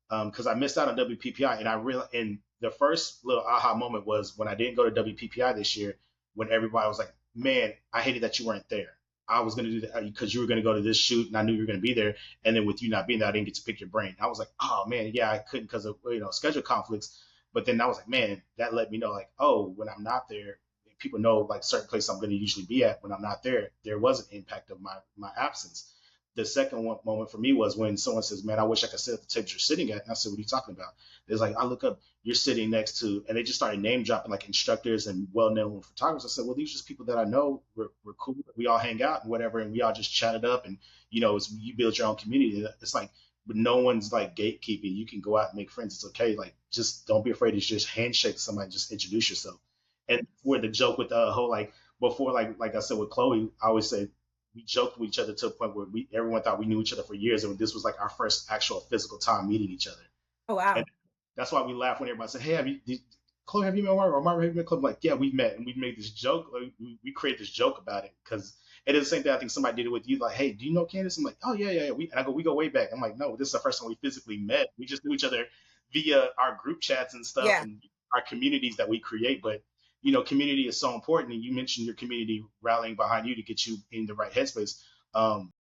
because I missed out on WPPI, and I realized, and the first little aha moment was when I didn't go to WPPI this year, when everybody was like, man, I hated that you weren't there. I was going to do that because you were going to go to this shoot and I knew you were going to be there. And then with you not being there, I didn't get to pick your brain. I was like, oh man, yeah, I couldn't because of, schedule conflicts. But then I was like, man, that let me know like, oh, when I'm not there, people know like certain places I'm going to usually be at. When I'm not there, there was an impact of my absence. the second one moment for me was when someone says, "Man, I wish I could sit at the table you're sitting at." And I said, "What are you talking about?" It's like I look up, you're sitting next to, and they just started name dropping like instructors and well-known photographers. I said, "Well, these are just people that I know. We're cool. We all hang out and whatever, and we all just chatted up, and you build your own community. It's like, but no one's like gatekeeping. You can go out and make friends. It's okay. Like, just don't be afraid to just handshake somebody, just introduce yourself." And where the joke with the whole like before, like I said with Chloe, I always say we joked with each other to a point where we everyone thought we knew each other for years, and this was like our first actual physical time meeting each other. Oh And wow. that's why we laugh when everybody said, "Hey, Chloe, have you met Marvin? Or Marvin, have you met Chloe?" I'm like, "Yeah, we met," and we made this joke. Like, we created this joke about it because it is the same thing. I think somebody did it with you. Like, "Hey, do you know Candace?" I'm like, "Oh yeah, yeah, yeah." We go way back. I'm like, "No, this is the first time we physically met. We just knew each other via our group chats and stuff Yeah. and our communities that we create." But community is so important. And you mentioned your community rallying behind you to get you in the right headspace. Um,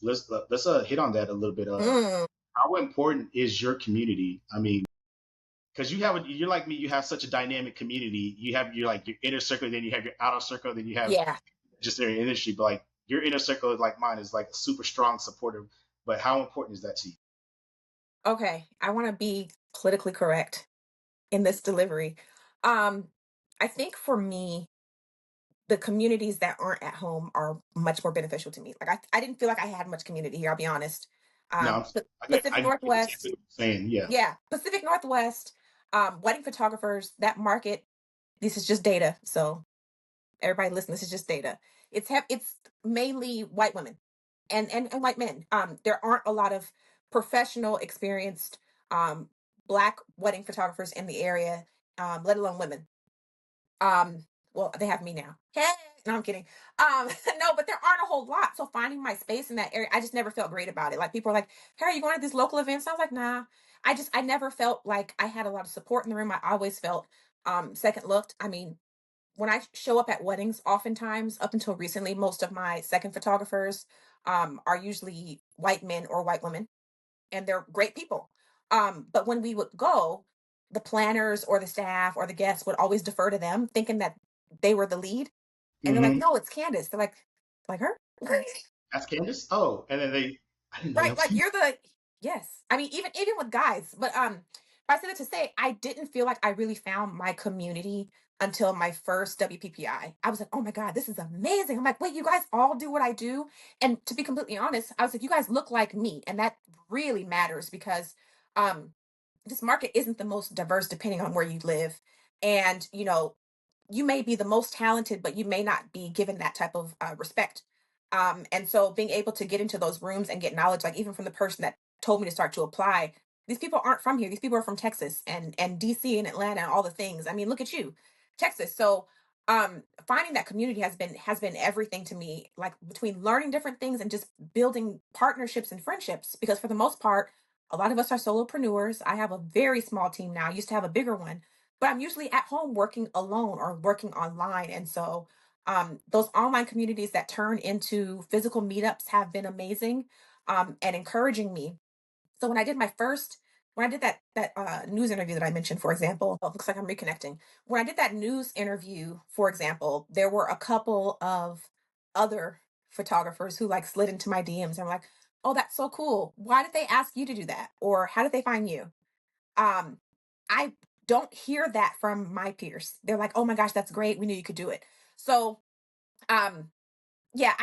let's hit on that a little bit. Mm, How important is your community? I mean, because you're like me, you have such a dynamic community. You have your inner circle, then you have your outer circle, then you have yeah. just their industry. But like your inner circle, like mine, is like super strong, supportive. But how important is that to you? Okay. I want to be politically correct in this delivery. Um, I think for me, the communities that aren't at home are much more beneficial to me. Like I didn't feel like I had much community here, I'll be honest. No, Pacific I get Northwest, exactly what you're saying. Yeah. yeah, Pacific Northwest, wedding photographers, that market, this is just data. So everybody listen, this is just data. It's mainly white women and white men. There aren't a lot of professional, experienced um black wedding photographers in the area, let alone women. Um, well, they have me now. Hey, no, I'm kidding. No, but there aren't a whole lot. So finding my space in that area, I just never felt great about it. Like people are like, "Hey, are you going to these local events?" I was like, "Nah." I never felt like I had a lot of support in the room. I always felt second looked. I mean, when I show up at weddings, oftentimes up until recently, most of my second photographers are usually white men or white women, and they're great people. But when we would go, the planners or the staff or the guests would always defer to them, thinking that they were the lead. And they're like, Mm-hmm. "No, it's Candace." They're like her? That's Candace. Oh, and then I didn't know that Right, was like Candace. you're the yes. I mean, even with guys, but I said it to say I didn't feel like I really found my community until my first WPPI. I was like, "Oh my god, this is amazing." I'm like, "Wait, you guys all do what I do?" And to be completely honest, I was like, "You guys look like me." And that really matters because um this market isn't the most diverse depending on where you live. And you may be the most talented, but you may not be given that type of respect. And so being able to get into those rooms and get knowledge, like even from the person that told me to start to apply, these people aren't from here. These people are from Texas and DC and Atlanta and all the things. I mean, look at you, Texas. So finding that community has been everything to me, like between learning different things and just building partnerships and friendships, because for the most part, a lot of us are solopreneurs. I have a very small team now. I used to have a bigger one, but I'm usually at home working alone or working online. And so those online communities that turn into physical meetups have been amazing, and encouraging me. So when I did that news interview that I mentioned, for example, oh, it looks like I'm reconnecting. When I did that news interview, for example, there were a couple of other photographers who like slid into my DMs and were like, "Oh, that's so cool. Why did they ask you to do that? Or how did they find you?" Um, I don't hear that from my peers. They're like, "Oh my gosh, that's great. We knew you could do it." So, um, yeah,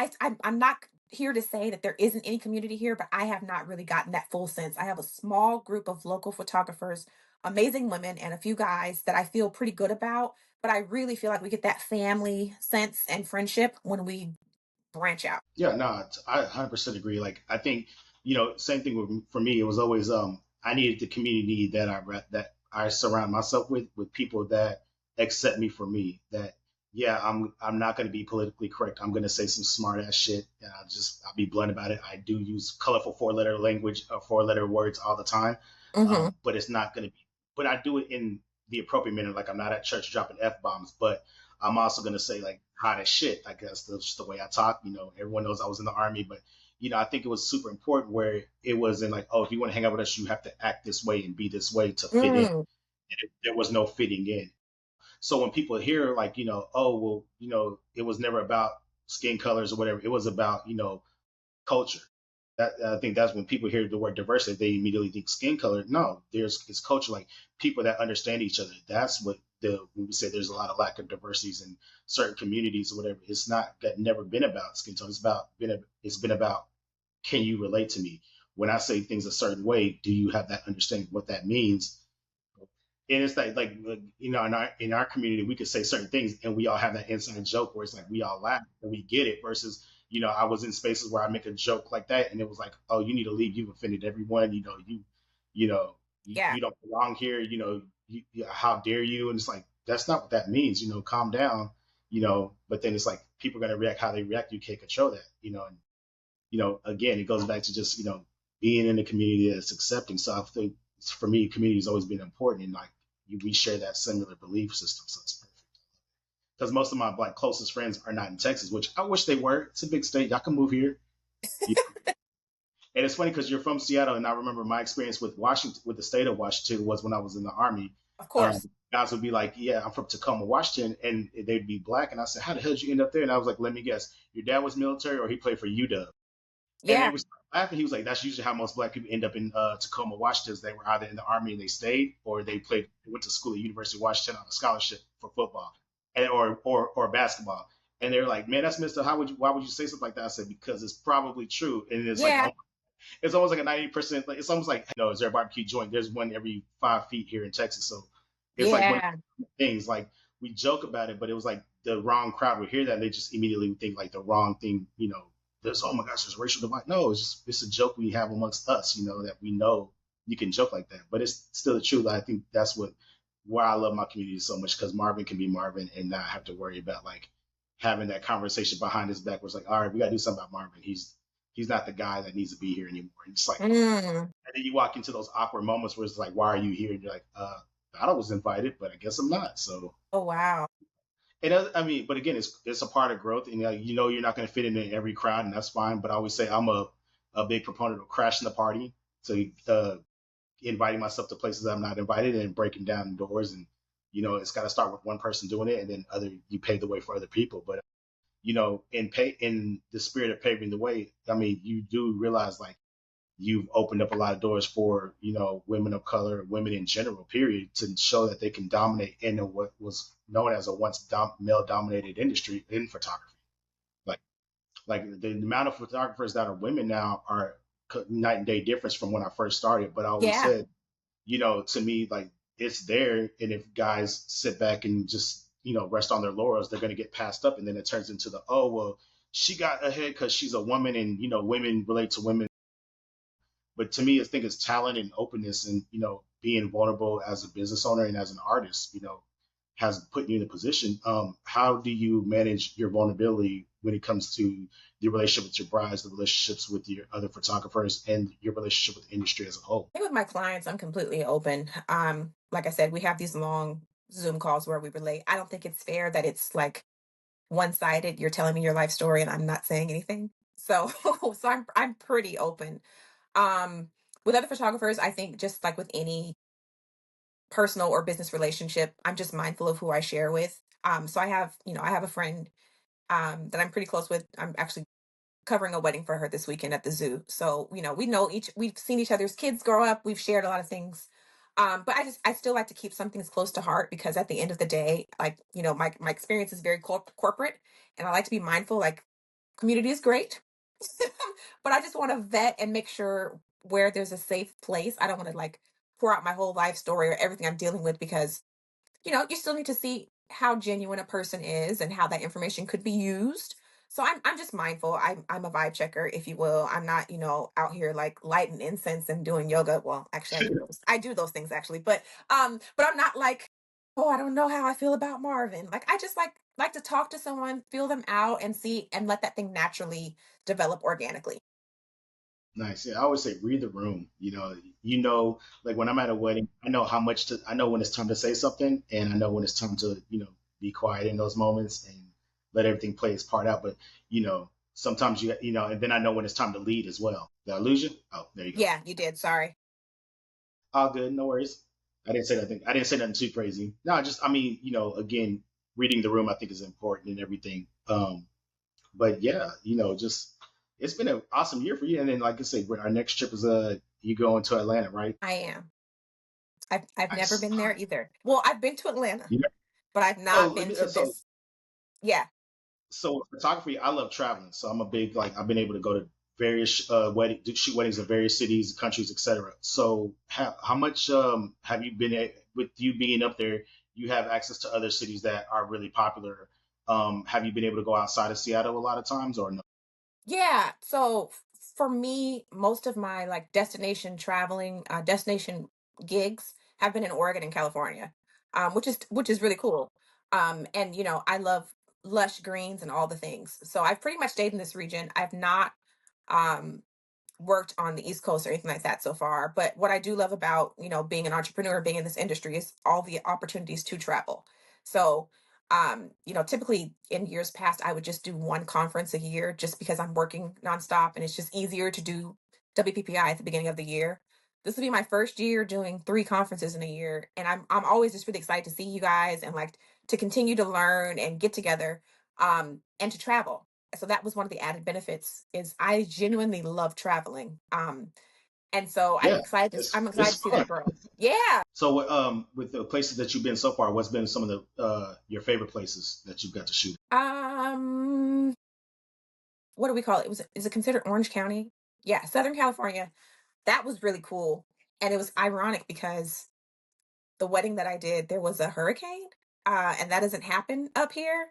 I'm not here to say that there isn't any community here, but I have not really gotten that full sense. I have a small group of local photographers, amazing women, and a few guys that I feel pretty good about. But I really feel like we get that family sense and friendship when we branch out. Yeah, no, I 100% agree. Like, I think, same thing for me. It was always, I needed the community that I surround myself with people that accept me for me. That, yeah, I'm not going to be politically correct. I'm going to say some smart ass shit. And I'll be blunt about it. I do use colorful four-letter language or four-letter words all the time. Hmm. But it's not going to be, but I do it in the appropriate manner. Like, I'm not at church dropping F bombs, but I'm also gonna say like hot as shit. I guess that's just the way I talk. Everyone knows I was in the army, but I think it was super important where it wasn't like, oh, if you want to hang out with us, you have to act this way and be this way to fit in. Mm, There was no fitting in. So when people hear like, oh well, it was never about skin colors or whatever. It was about culture. that I think that's when people hear the word diversity, they immediately think skin color. No, there's it's culture, like people that understand each other. That's what the when we say there's a lot of lack of diversities in certain communities or whatever. It's not got never been about skin tone. It's been about, can you relate to me? When I say things a certain way, do you have that understanding of what that means? And it's in our community we could say certain things and we all have that inside joke where it's like we all laugh and we get it versus I was in spaces where I make a joke like that and it was like, oh, you need to leave, you've offended everyone, you know Yeah. you don't belong here, how dare you, and it's like that's not what that means, calm down, but then it's like people are going to react how they react, you can't control that, and again, it goes back to just, being in a community that's accepting. So I think for me, community has always been important. And like we share that similar belief system. So it's perfect. Because most of my like closest friends are not in Texas, which I wish they were. It's a big state. Y'all can move here. You- And it's funny because you're from Seattle, and I remember my experience with Washington, with the state of Washington, was when I was in the Army. Of Um, course. Guys would be like, "Yeah, I'm from Tacoma, Washington," and they'd be black, and I said, "How the hell did you end up there?" And I was like, "Let me guess, your dad was military, or he played for UW." And they Yeah. were laughing. He was like, "That's usually how most black people end up in Tacoma, Washington. They were either in the army and they stayed, or they went to school at University of Washington on a scholarship for football, and or basketball." And they're like, "Man, that's messed up. Why would you say something like that?" I said, "Because it's probably true." And it's like, Yeah. oh, it's almost like a 90%. Like, it's almost like, is there a barbecue joint? There's one every 5 feet here in Texas, so it's like one of Yeah. the things. Like we joke about it, but it was like the wrong crowd would hear that and they just immediately would think like the wrong thing. There's, oh my gosh, there's racial divide. No, it's a joke we have amongst us. That we know you can joke like that, but it's still the truth. I think that's why I love my community so much, because Marvin can be Marvin and not have to worry about like having that conversation behind his back where it's like, all right, we got to do something about Marvin. He's not the guy that needs to be here anymore. And it's like, Mm. and then you walk into those awkward moments where it's like, why are you here? And you're like, I thought I was invited, but I guess I'm not. So, Oh, wow. I mean, but again, it's a part of growth, and you're not going to fit into every crowd, and that's fine. But I always say I'm a big proponent of crashing the party, so inviting myself to places I'm not invited and breaking down doors, and it's got to start with one person doing it, and then you pave the way for other people. But in the spirit of paving the way, I mean, you do realize like you've opened up a lot of doors for women of color, women in general, period, to show that they can dominate in what was known as a once male dominated industry in photography. Like the amount of photographers that are women now are night and day difference from when I first started. But I always Yeah. said, to me, like it's there, and if guys sit back and just rest on their laurels, they're going to get passed up, and then it turns into the, oh well, she got ahead because she's a woman, and women relate to women. But to me, I think it's talent and openness, and being vulnerable as a business owner and as an artist, has put you in a position. How do you manage your vulnerability when it comes to the relationship with your brides, the relationships with your other photographers, and your relationship with the industry as a whole? I think with my clients, I'm completely open. Like I said, we have these long Zoom calls where we relate. I don't think it's fair that it's like one-sided. You're telling me your life story and I'm not saying anything. So, so I'm pretty open. Um, with other photographers, I think just like with any personal or business relationship, I'm just mindful of who I share with. So I have a friend that I'm pretty close with. I'm actually covering a wedding for her this weekend at the zoo. So, we've seen each other's kids grow up. We've shared a lot of things. But I still like to keep some things close to heart because at the end of the day, like, my experience is very corporate and I like to be mindful, like community is great, but I just want to vet and make sure where there's a safe place. I don't want to like pour out my whole life story or everything I'm dealing with because you still need to see how genuine a person is and how that information could be used. So I'm just mindful. I'm a vibe checker, if you will. I'm not, out here like lighting incense and doing yoga. Well, actually I do those things actually, but I'm not like, oh, I don't know how I feel about Marvin. Like I just like to talk to someone, feel them out and see and let that thing naturally develop organically. Nice. Yeah, I always say read the room. Like when I'm at a wedding, I know when it's time to say something, and I know when it's time to, be quiet in those moments and let everything play its part out. But, sometimes and then I know when it's time to lead as well. Did I lose you? Oh, there you go. Yeah, you did. Sorry. All good, no worries. I didn't say nothing too crazy. No, just I mean, again, reading the room I think is important and everything. But yeah, just it's been an awesome year for you. And then, like I said, our next trip is you going to Atlanta, right? I am. I've never Nice. been there either. Well, I've been to Atlanta, You know, but I've oh, not let been me, to so this. Yeah. photography, I love traveling, so I'm a big like I've been able to go to various shoot weddings in various cities, countries, etc. So how much have you been with you being up there? You have access to other cities that are really popular. Have you been able to go outside of Seattle a lot of times or no? Yeah. So for me, most of my like destination traveling, destination gigs have been in Oregon and California, which is really cool. And I love lush greens and all the things. So I've pretty much stayed in this region. I've not um worked on the East Coast or anything like that so far. But what I do love about, being an entrepreneur, being in this industry is all the opportunities to travel. So, typically in years past, I would just do one conference a year just because I'm working nonstop and it's just easier to do WPPI at the beginning of the year. This will be my first year doing three conferences in a year. And I'm always just really excited to see you guys and like to continue to learn and get together and to travel. So that was one of the added benefits is I genuinely love traveling. And so I'm Yeah, excited I'm excited it's to see fun. that grow. Yeah. So with the places that you've been so far, what's been some of the your favorite places that you've got to shoot? Um what do we call it? Is it considered Orange County? Yeah, Southern California. That was really cool. And it was ironic because the wedding that I did, there was a hurricane. And that doesn't happen up here.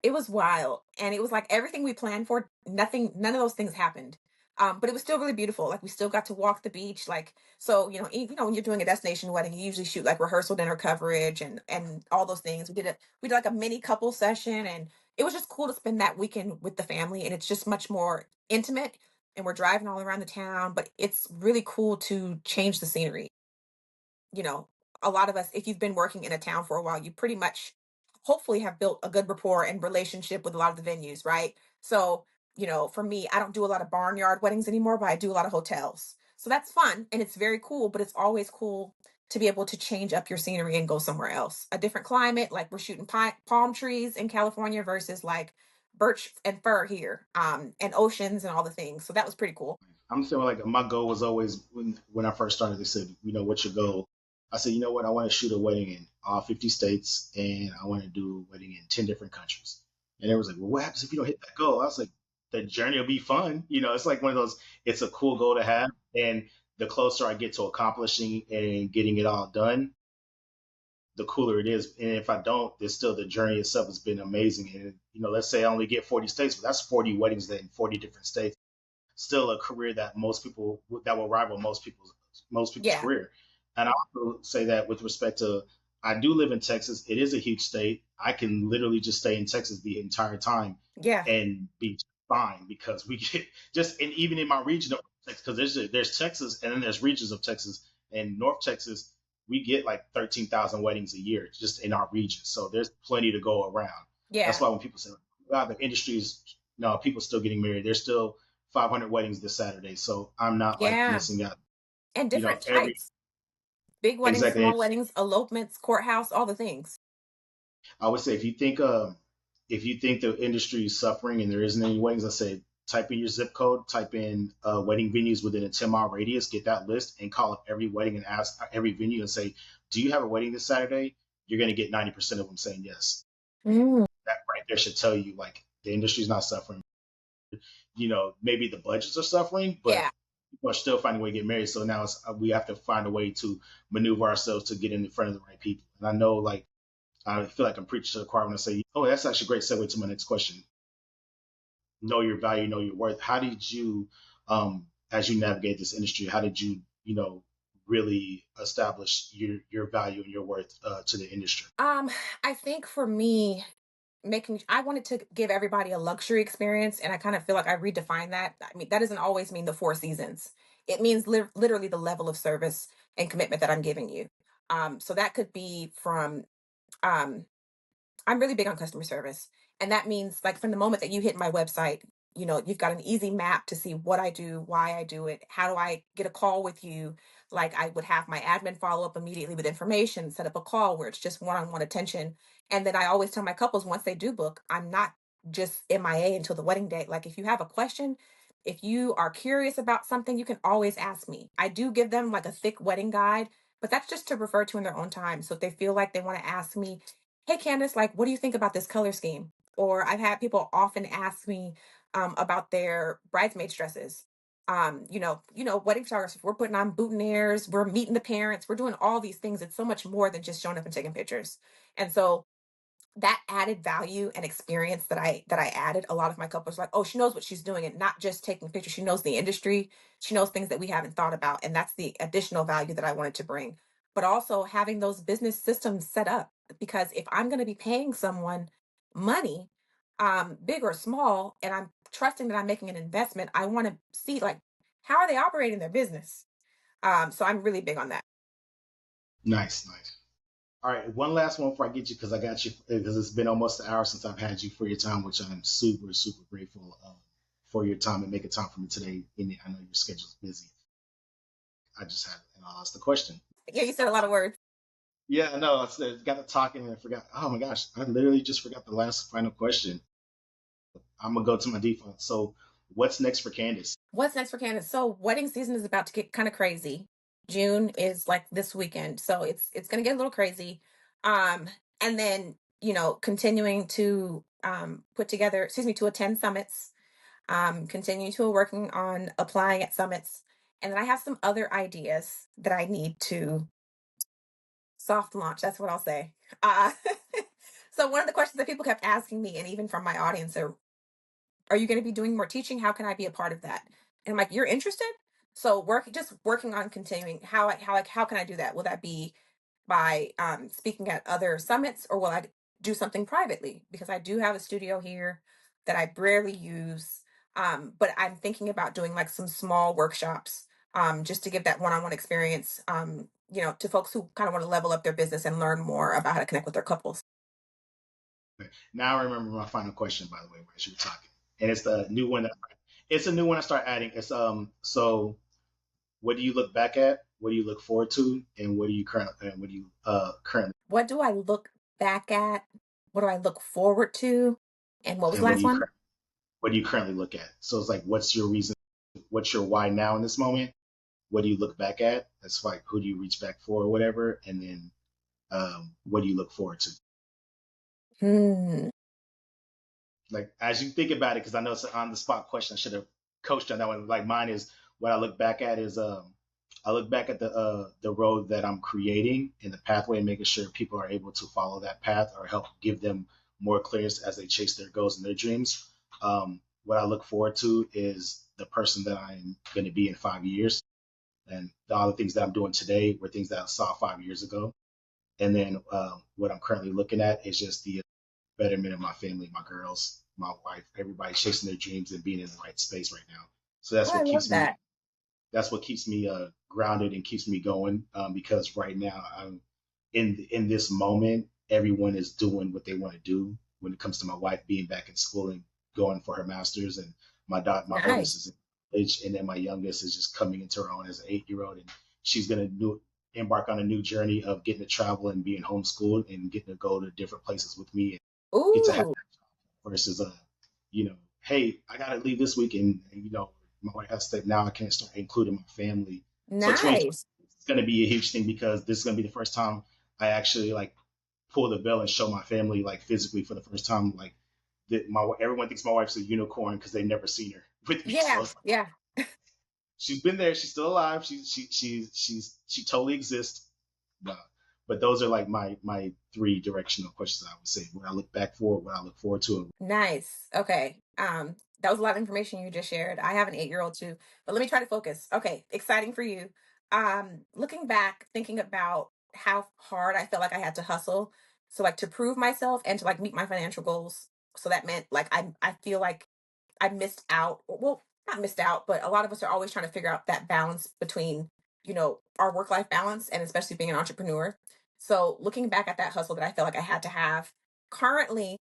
It was wild, and it was like everything we planned for, none of those things happened. But it was still really beautiful. Like we still got to walk the beach. Like so, when you're doing a destination wedding, you usually shoot like rehearsal dinner coverage and all those things. We did like a mini couple session, and it was just cool to spend that weekend with the family. And it's just much more intimate. And we're driving all around the town, but it's really cool to change the scenery. you know, a lot of us, if you've been working in a town for a while, you pretty much hopefully have built a good rapport and relationship with a lot of the venues, right? So, for me, I don't do a lot of barnyard weddings anymore, but I do a lot of hotels. So that's fun and it's very cool, but it's always cool to be able to change up your scenery and go somewhere else. A different climate, like we're shooting palm trees in California versus like birch and fir here, and oceans and all the things. So that was pretty cool. I'm feeling like my goal was always when I first started. They said, what's your goal? I said, you know what? I want to shoot a wedding in all 50 states, and I want to do a wedding in 10 different countries. And it was like, well, what happens if you don't hit that goal? I was like, the journey will be fun. It's like one of those. It's a cool goal to have, and the closer I get to accomplishing and getting it all done, the cooler it is. And if I don't, there's still the journey itself has been amazing. And let's say I only get 40 states, but that's 40 weddings in 40 different states, still a career that most people that will rival most people's Yeah. career. And I also say that with respect to I do live in Texas. It is a huge state. I can literally just stay in Texas the entire time Yeah. and be fine because we get just and even in my region of Texas, because there's Texas and then there's regions of Texas and North Texas, we get like 13,000 weddings a year just in our region. So there's plenty to go around. That's Yeah. why when people say, "Wow, the industry is no, people still getting married." There's still 500 weddings this Saturday, so I'm not like Yeah. missing out. And different Every types. Big weddings, exactly. small weddings, elopements, courthouse, all the things. I would say if you think the industry is suffering and there isn't any weddings, I say type in your zip code, type in wedding venues within a 10-mile radius, get that list, and call up every wedding and ask every venue and say, "Do you have a wedding this Saturday?" You're going to get 90% of them saying yes. Mm, That right there should tell you like the industry's not suffering. Maybe the budgets are suffering, yeah. but people are still finding a way to get married. So now we have to find a way to maneuver ourselves to get in front of the right people. And I know, like, I feel like I'm preaching to the choir when I say, oh, that's actually a great segue to my next question. Know your value, know your worth. How did you, as you navigate this industry, how did you, really establish your value and your worth to the industry? Um, I think for me, I wanted to give everybody a luxury experience, and I kind of feel like I redefined that. I mean, that doesn't always mean the four seasons. It means literally the level of service and commitment that I'm giving you. So that could be from um I'm really big on customer service. And that means like from the moment that you hit my website, you've got an easy map to see what I do, why I do it, how do I get a call with you. Like I would have my admin follow up immediately with information, set up a call where it's just one-on-one attention. And then I always tell my couples once they do book, I'm not just MIA until the wedding day. Like if you have a question, if you are curious about something, you can always ask me. I do give them like a thick wedding guide, but that's just to refer to in their own time. So if they feel like they want to ask me, hey Candace, like what do you think about this color scheme? Or I've had people often ask me about their bridesmaids dresses. Wedding photographers, we're putting on boutonnieres, we're meeting the parents, we're doing all these things. It's so much more than just showing up and taking pictures. And so that added value and experience that I added, a lot of my couples were like, oh, she knows what she's doing and not just taking pictures. She knows the industry. She knows things that we haven't thought about. And that's the additional value that I wanted to bring. But also having those business systems set up. Because if I'm going to be paying someone money, big or small, and I'm trusting that I'm making an investment, I want to see like how are they operating their business? So I'm really big on that. Nice, nice. All right, one last one before I get you, because I got you, because it's been almost an hour since I've had you for your time, which I'm super, super grateful for your time and making time for me today. And I know your schedule's busy. I just had, and I lost the question. Yeah, you said a lot of words. Yeah, no, I got to talking and I forgot. Oh my gosh, I literally just forgot the last final question. I'm gonna go to my default. So, what's next for Candace? What's next for Candace? So wedding season is about to get kind of crazy. June is like this weekend, so it's gonna get a little crazy. Um, and then continuing to put together, excuse me, to attend summits. Continue to working on applying at summits, and then I have some other ideas that I need to soft launch. That's what I'll say. Uh, so one of the questions that people kept asking me, and even from my audience, are you going to be doing more teaching? How can I be a part of that? And I'm like, you're interested? So just working on continuing. How can I do that? Will that be by speaking at other summits, or will I do something privately? Because I do have a studio here that I rarely use, but I'm thinking about doing like some small workshops, just to give that one-on-one experience, to folks who kind of want to level up their business and learn more about how to connect with their couples. Now I remember my final question, by the way, as you were talking, and it's the new one. It's a new one I start adding. It's so what do you look back at? What do you look forward to? And what do you currently What do I look back at? What do I look forward to? And what was and the last one? what do you currently look at? So it's like, what's your reason? What's your why now in this moment? What do you look back at? That's like, who do you reach back for or whatever? And then what do you look forward to? Hmm. Like as you think about it, because I know it's an on the spot question. I should have coached on that one. Like mine is what I look back at is I look back at the road that I'm creating and the pathway and making sure people are able to follow that path or help give them more clearness as they chase their goals and their dreams. What I look forward to is the person that I'm going to be in 5 years, and all the things that I'm doing today were things that I saw 5 years ago. And then what I'm currently looking at is just the betterment of my family, my girls, my wife, everybody chasing their dreams and being in the right space right now. So Oh, I love that. that's what keeps me grounded and keeps me going, because right now I'm in this moment. Everyone is doing what they want to do. When it comes to my wife being back in school and going for her master's, and my oldest Nice. is in college, and then my youngest is just coming into her own as an 8 year old, and she's gonna embark on a new journey of getting to travel and being homeschooled and getting to go to different places with me and get to have Ooh, versus hey, I gotta leave this week, and my wife has to now I can't start including my family. So 2020 nice. is gonna be a huge thing because this is gonna be the first time I actually like pull the bell and show my family like physically for the first time. Like that my everyone thinks my wife's a unicorn because they've never seen her with me. So Yeah, it's like, yeah. she's been there, she's still alive, she totally exists. But but those are like my three directional questions I would say. What I look back for, what I look forward to. Nice. Okay. That was a lot of information you just shared. I have an 8-year-old too, but let me try to focus. Okay, exciting for you. Looking back, thinking about how hard I felt like I had to hustle. So like to prove myself and to like meet my financial goals. So that meant like I feel like I missed out. Well, not missed out, but a lot of us are always trying to figure out that balance between, our work-life balance and especially being an entrepreneur. So looking back at that hustle that I felt like I had to have, currently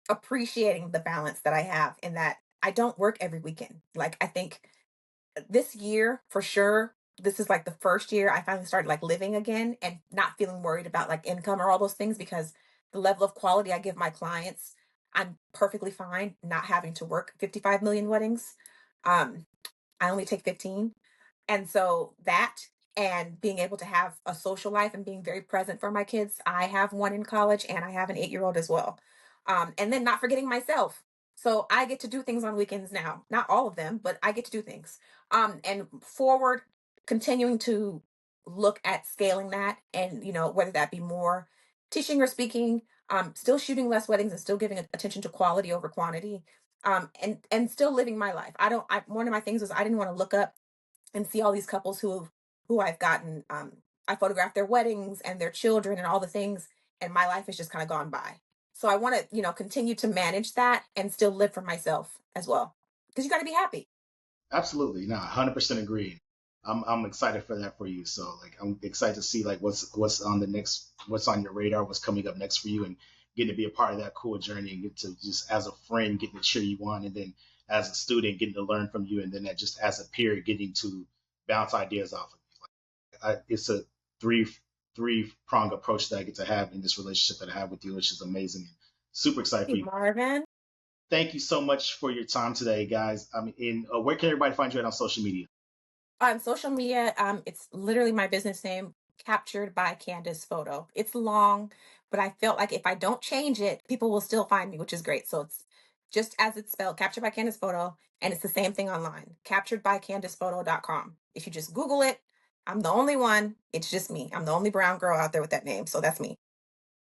appreciating the balance that I have in that I don't work every weekend. Like I think this year for sure, this is like the first year I finally started like living again and not feeling worried about like income or all those things because the level of quality I give my clients, I'm perfectly fine not having to work 55 million weddings. Um, I only take 15. And so that and being able to have a social life and being very present for my kids. I have one in college and I have an 8-year-old as well. And then not forgetting myself. So I get to do things on weekends now. Not all of them, but I get to do things. And forward, continuing to look at scaling that and, whether that be more teaching or speaking, still shooting less weddings and still giving attention to quality over quantity. And still living my life. One of my things was I didn't want to look up and see all these couples who I've gotten. I photographed their weddings and their children and all the things, and my life has just kind of gone by. So I want to, continue to manage that and still live for myself as well, because you got to be happy. Absolutely, no, 100% agree. I'm excited for that for you. So like I'm excited to see like what's on the next, what's on your radar, what's coming up next for you, and getting to be a part of that cool journey and get to just as a friend getting to cheer you on, and then as a student getting to learn from you, and then that just as a peer getting to bounce ideas off of you. It's a three prong approach that I get to have in this relationship that I have with you, which is amazing. Super excited Hey, for you. Marvin. Thank you so much for your time today, guys. I mean, where can everybody find you at on social media? On social media, it's literally my business name, captured by Candace Photo. It's long, but I felt like if I don't change it, people will still find me, which is great. So it's just as it's spelled, captured by Candace Photo, and it's the same thing online, capturedbycandacephoto.com. If you just Google it, I'm the only one. It's just me. I'm the only brown girl out there with that name. So that's me.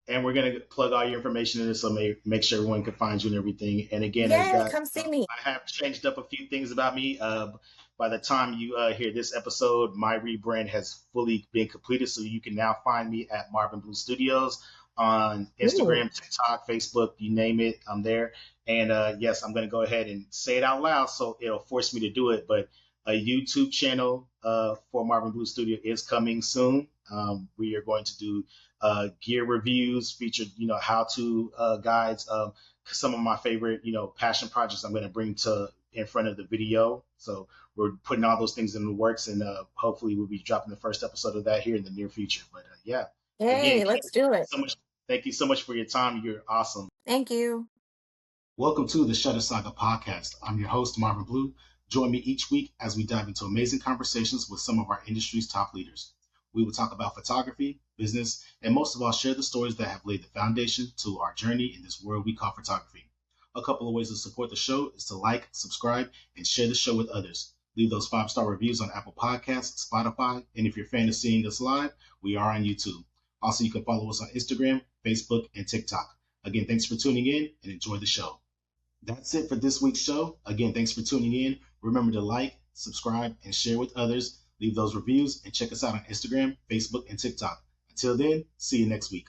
And we're gonna plug all your information in this, so make sure everyone can find you and everything. And again, as Yay, guys, come see me. I have changed up a few things about me. By the time you hear this episode, my rebrand has fully been completed, so you can now find me at Marvin Blue Studios on Ooh. Instagram, TikTok, Facebook, you name it, I'm there. And yes, I'm gonna go ahead and say it out loud, so it'll force me to do it. But a YouTube channel for Marvin Blue Studio is coming soon. We are going to do gear reviews, featured, how to guides. Some of my favorite, passion projects I'm going to bring to in front of the video. So we're putting all those things in the works, and hopefully we'll be dropping the first episode of that here in the near future. But yeah, again, Hey, let's do it. so much. Thank you so much for your time. You're awesome. Thank you. Welcome to the Shutter Saga Podcast. I'm your host, Marvin Blue. Join me each week as we dive into amazing conversations with some of our industry's top leaders. We will talk about photography, business, and most of all, share the stories that have laid the foundation to our journey in this world we call photography. A couple of ways to support the show is to like, subscribe, and share the show with others. Leave those 5-star reviews on Apple Podcasts, Spotify, and if you're a fan of seeing us live, we are on YouTube. Also, you can follow us on Instagram, Facebook, and TikTok. Again, thanks for tuning in and enjoy the show. That's it for this week's show. Again, thanks for tuning in. Remember to like, subscribe, and share with others. Leave those reviews and check us out on Instagram, Facebook, and TikTok. Until then, see you next week.